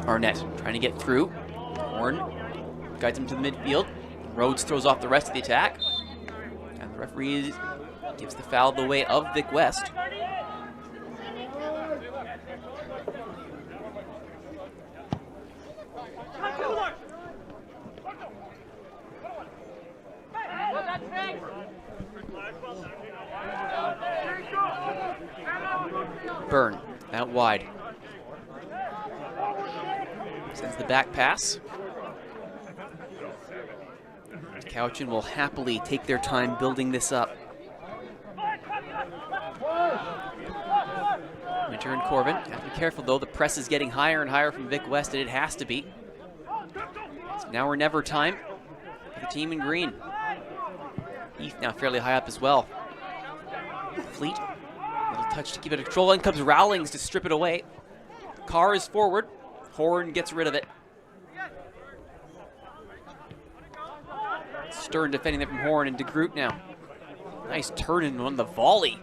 A: Arnett trying to get through. Horn guides him to the midfield. Rhodes throws off the rest of the attack. And the referee gives the foul the way of Vic West. Byrne out wide. Sends the back pass. Cowichan will happily take their time building this up. Winter and Corbin have to be careful though. The press is getting higher and higher from Vic West, and it has to be. It's now or never time for the team in green. Heath now fairly high up as well. Fleet, little touch to keep it in control. In comes Rowlings to strip it away. Carr is forward. Horn gets rid of it. Stern defending there from Horn, and DeGroot now. Nice turn in on the volley.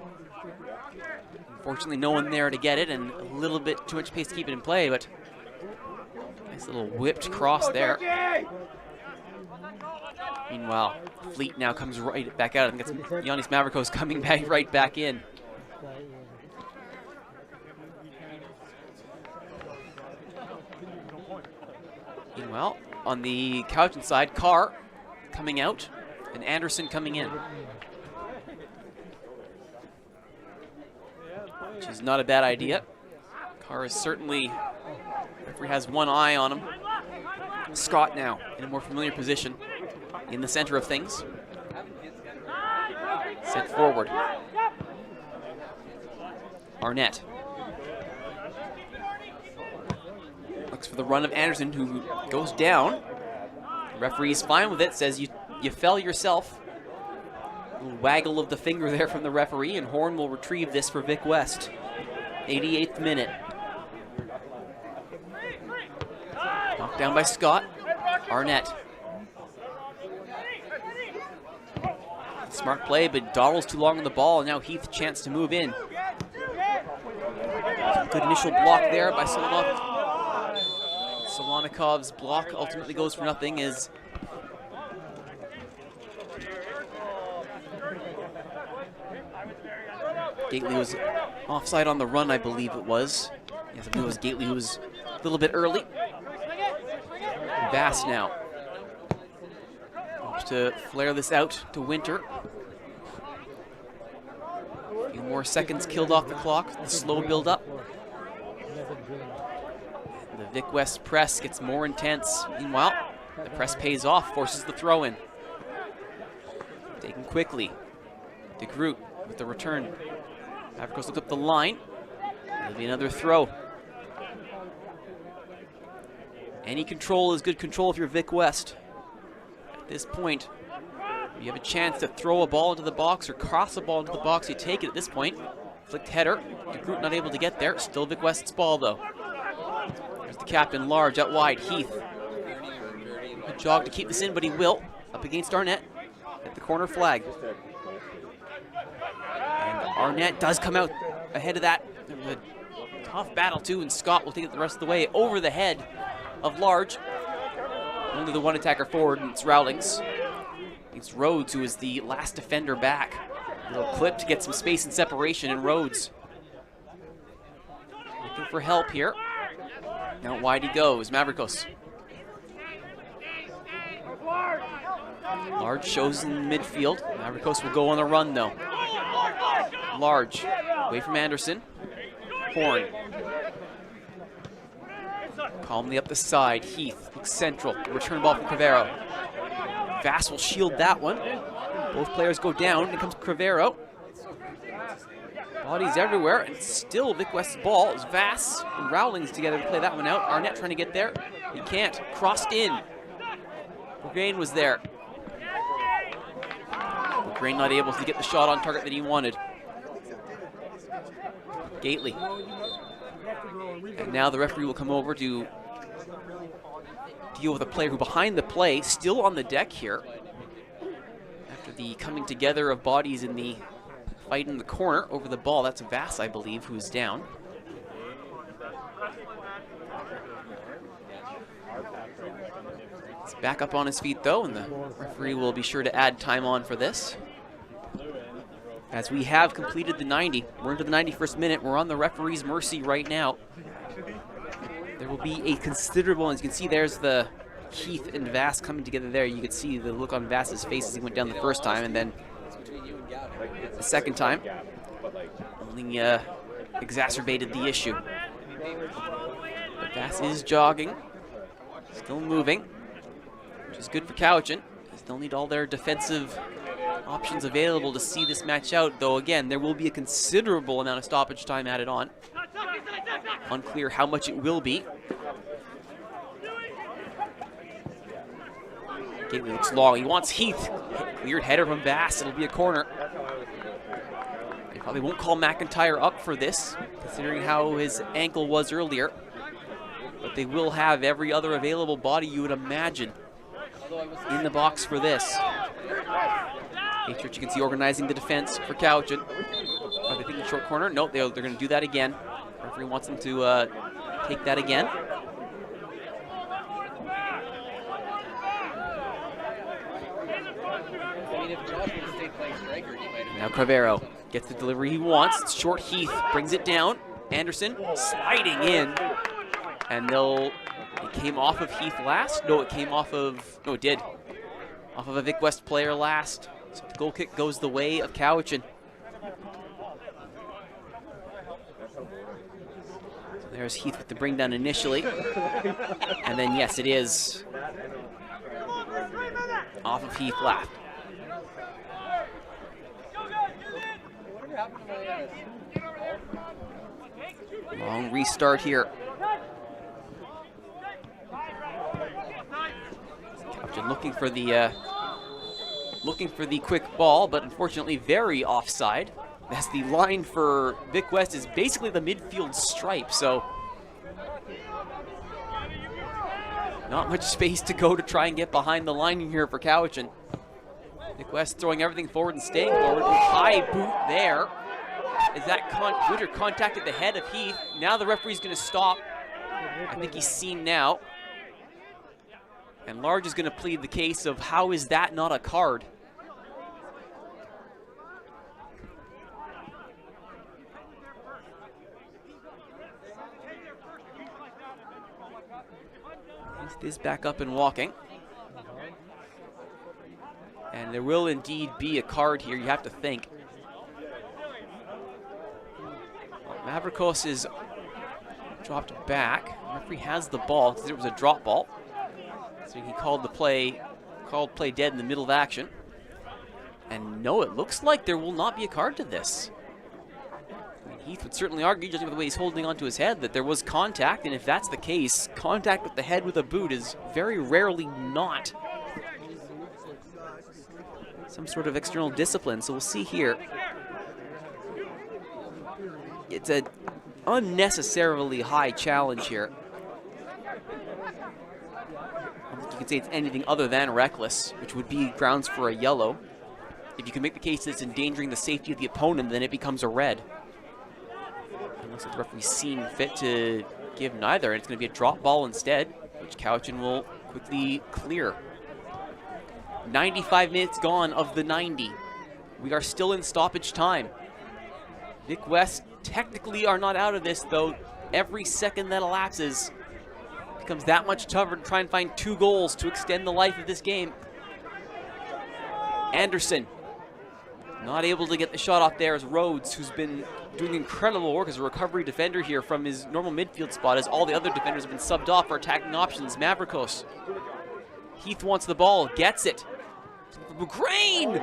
A: Unfortunately, no one there to get it, and a little bit too much pace to keep it in play, but nice little whipped cross there. Meanwhile, Fleet now comes right back out and gets Yannis Mavrikos coming back right back in. Meanwhile, on the Cowichan side, Carr coming out and Anderson coming in. Which is not a bad idea. Carr is certainly, referee has one eye on him. Scott now in a more familiar position in the center of things. Sent forward. Arnett. Looks for the run of Anderson, who goes down. The referee's fine with it, says you fell yourself. A little waggle of the finger there from the referee, and Horn will retrieve this for Vic West. 88th minute. Knocked down by Scott. Arnett. Smart play, but Donald's too long on the ball, and now Heath chance to move in. Good initial block there by Solonikov's block ultimately goes for nothing as Gately was offside on the run, I believe it was. Yes, I believe it was Gately who was a little bit early. Bass now hopes to flare this out to Winter. A few more seconds killed off the clock. The slow build up. The Vic West press gets more intense. Meanwhile, the press pays off, forces the throw in. Taken quickly. DeGroot with the return. Mavrikos looks up the line. There'll be another throw. Any control is good control if you're Vic West. At this point, you have a chance to throw a ball into the box or cross a ball into the box. You take it at this point. Flicked header. DeGroot not able to get there. Still Vic West's ball though. There's the captain, Large, out wide. Heath. Good jog to keep this in, but he will. Up against Arnett at the corner flag. And Arnett does come out ahead of that. A tough battle too, and Scott will take it the rest of the way over the head of Large. Only the one attacker forward, and it's Rowlings. It's Rhodes, who is the last defender back. A little clip to get some space and separation, and Rhodes looking for help here. Now wide he goes, Mavrikos. Large shows in midfield. Ivory Coast will go on the run though. Large, away from Anderson. Horn. Calmly up the side. Heath looks central. Return ball from Crivero. Vass will shield that one. Both players go down. Here comes Crivero. Bodies everywhere, and it's still Vic West's ball. It's Vass and Rowlings together to play that one out. Arnett trying to get there. He can't. Crossed in. Bourgain was there. Bourgain not able to get the shot on target that he wanted. Gately. And now the referee will come over to deal with a player who behind the play, still on the deck here. After the coming together of bodies in the fight in the corner over the ball. That's Vass, I believe, who's down. He's back up on his feet though, and the referee will be sure to add time on for this. As we have completed the 90. We're into the 91st minute. We're on the referee's mercy right now. There will be a considerable, as you can see, there's the Heath and Vass coming together there. You could see the look on Vass's face as he went down the first time, and then the second time only exacerbated the issue. But Vass is jogging, still moving, which is good for Cowichan. They still need all their defensive options available to see this match out, though again, there will be a considerable amount of stoppage time added on. Unclear how much it will be. Gately looks long. He wants Heath. Weird header from Vass. It'll be a corner. They probably won't call McIntyre up for this, considering how his ankle was earlier. But they will have every other available body you would imagine in the box for this. Church, you can see organizing the defense for Cowichan. Are they thinking short corner? Nope, they're going to do that again. Referee wants them to take that again. Now Crivero gets the delivery he wants. It's short. Heath brings it down. Anderson sliding in. And it came off of Heath last. No, it came off of, no, it did. Off of a Vic West player last. So the goal kick goes the way of Cowichan. So there's Heath with the bring down initially. And then, yes, it is off of Heath left. Long restart here. Cowichan looking for the quick ball, but unfortunately very offside, as the line for Vic West is basically the midfield stripe, so not much space to go to try and get behind the line here for Cowichan. Vic West throwing everything forward and staying forward. High boot there. Is that Winter contacted the head of Heath? Now the referee's going to stop. I think he's seen now. And Large is going to plead the case of how is that not a card? Heath is back up and walking. And there will indeed be a card here, you have to think. Mavrikos is dropped back. The referee has the ball because it was a drop ball. So he called play dead in the middle of action. And no, it looks like there will not be a card to this. I mean, Heath would certainly argue, judging by the way he's holding onto his head, that there was contact, and if that's the case, contact with the head with a boot is very rarely not some sort of external discipline. So we'll see here. It's an unnecessarily high challenge here. I don't think you could say it's anything other than reckless, which would be grounds for a yellow. If you can make the case that it's endangering the safety of the opponent, then it becomes a red. It looks like the referee's seen fit to give neither, and it's going to be a drop ball instead, which Cowichan will quickly clear. 95 minutes gone of the 90. We are still in stoppage time. Vic West technically are not out of this, though. Every second that elapses becomes that much tougher to try and find 2 goals to extend the life of this game. Anderson not able to get the shot off there as Rhodes, who's been doing incredible work as a recovery defender here from his normal midfield spot, as all the other defenders have been subbed off for attacking options. Mavrikos. Heath wants the ball, gets it. Bugrain!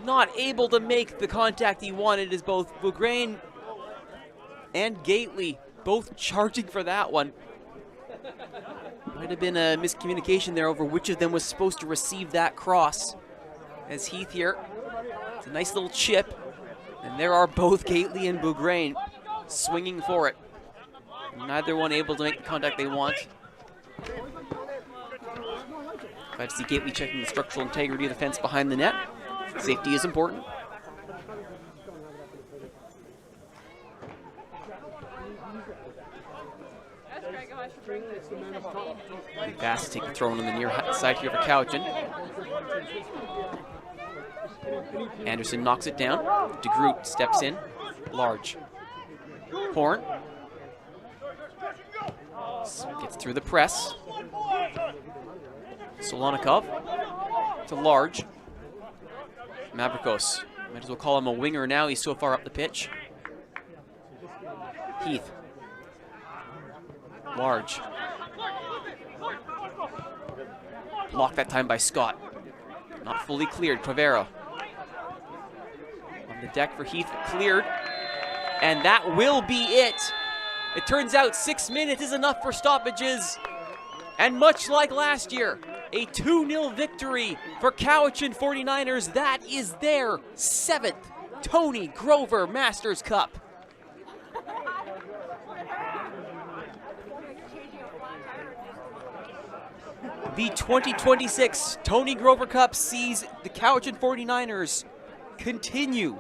A: Not able to make the contact he wanted, as both Bugrain and Gately both charging for that one. Might have been a miscommunication there over which of them was supposed to receive that cross. As Heath here, it's a nice little chip, and there are both Gately and Bugrain swinging for it. Neither one able to make the contact they want. Glad to see Gately checking the structural integrity of the fence behind the net. Safety is important. Fast to take the throw on the near side here for Cowichan. Anderson knocks it down. DeGroot steps in. Large. Horn. Gets through the press. Solonikov to Large. Mavrikos. Might as well call him a winger now. He's so far up the pitch. Heath. Large. Blocked that time by Scott. Not fully cleared. Cravero. On the deck for Heath, cleared. And that will be it. It turns out 6 minutes is enough for stoppages. And much like last year, a 2-0 victory for Cowichan 49ers. That is their 7th Tony Grover Masters Cup. The 2026 Tony Grover Cup sees the Cowichan 49ers continue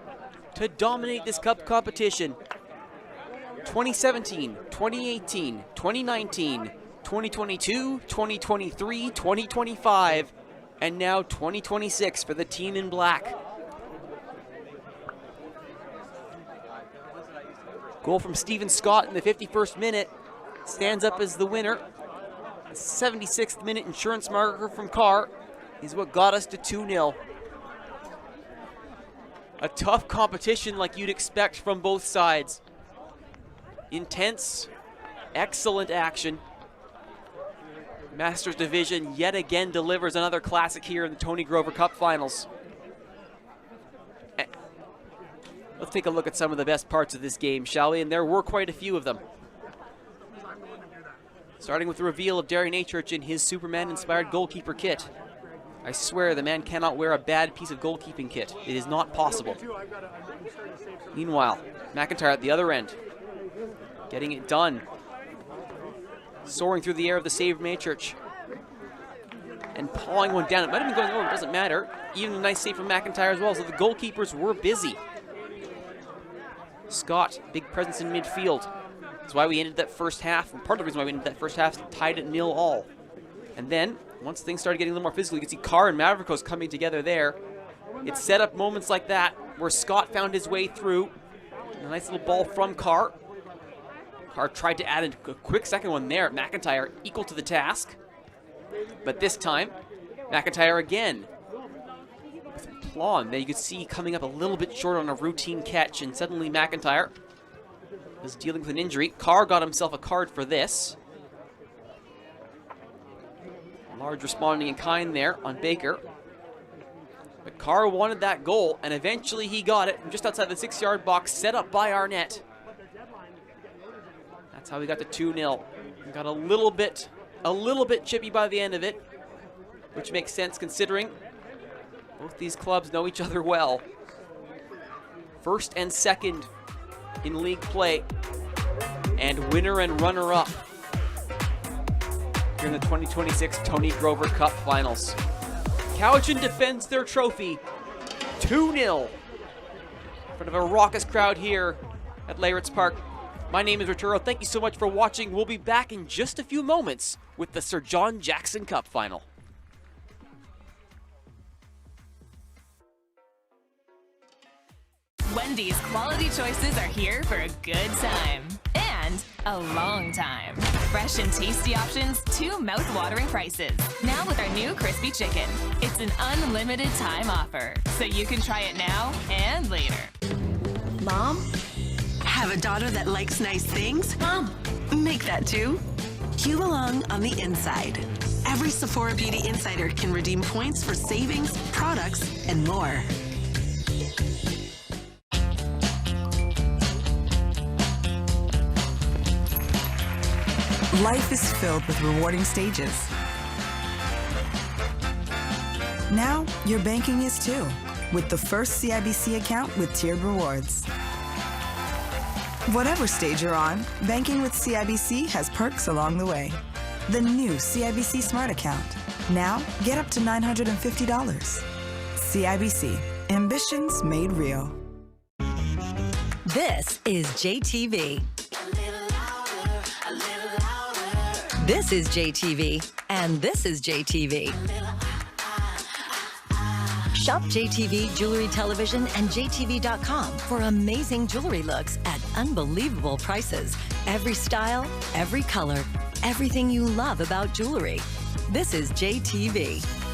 A: to dominate this cup competition. 2017, 2018, 2019, 2022, 2023, 2025, and now 2026 for the team in black. Goal from Stephen Scott in the 51st minute stands up as the winner. 76th minute insurance marker from Carr is what got us to 2-0. A tough competition like you'd expect from both sides. Intense, excellent action. Masters Division yet again delivers another classic here in the Tony Grover Cup Finals. Let's take a look at some of the best parts of this game, shall we? And there were quite a few of them. Starting with the reveal of Darian Achurch in his Superman-inspired goalkeeper kit. I swear the man cannot wear a bad piece of goalkeeping kit. It is not possible. Meanwhile, McIntyre at the other end. Getting it done. Soaring through the air of the save from Achurch. And pawing one down. It might have been going over, it doesn't matter. Even a nice save from McIntyre as well, so the goalkeepers were busy. Scott, big presence in midfield. That's why we ended that first half, and part of the reason why we ended that first half tied at 0-0. And then, once things started getting a little more physical, you can see Carr and Mavrikos coming together there. It set up moments like that where Scott found his way through. A nice little ball from Carr. Carr tried to add a quick second one there. McIntyre equal to the task. But this time, McIntyre again. With aplomb. There you could see coming up a little bit short on a routine catch, and suddenly McIntyre was dealing with an injury. Carr got himself a card for this. Large responding in kind there on Baker. But Carr wanted that goal, and eventually he got it from just outside the 6-yard box, set up by Arnett. That's how we got to 2-0. We got a little bit chippy by the end of it, which makes sense considering both these clubs know each other well. First and second in league play, and winner and runner-up here in the 2026 Tony Grover Cup Finals. Cowichan defends their trophy 2-0 in front of a raucous crowd here at Leyritz Park. My name is Arturo. Thank you so much for watching. We'll be back in just a few moments with the Sir John Jackson Cup Final.
G: Wendy's quality choices are here for a good time. And a long time. Fresh and tasty options, 2 mouth-watering prices. Now with our new crispy chicken. It's an unlimited time offer, so you can try it now and later.
N: Mom? Have a daughter that likes nice things? Mom, make that too. You belong on the inside. Every Sephora Beauty Insider can redeem points for savings, products, and more.
O: Life is filled with rewarding stages. Now, your banking is too, with the first CIBC account with tiered rewards. Whatever stage you're on, banking with CIBC has perks along the way. The new CIBC Smart Account. Now, get up to $950. CIBC. Ambitions made real.
C: This is JTV. This is JTV, and this is JTV. Shop JTV Jewelry Television and JTV.com for amazing jewelry looks at unbelievable prices. Every style, every color, everything you love about jewelry. This is JTV.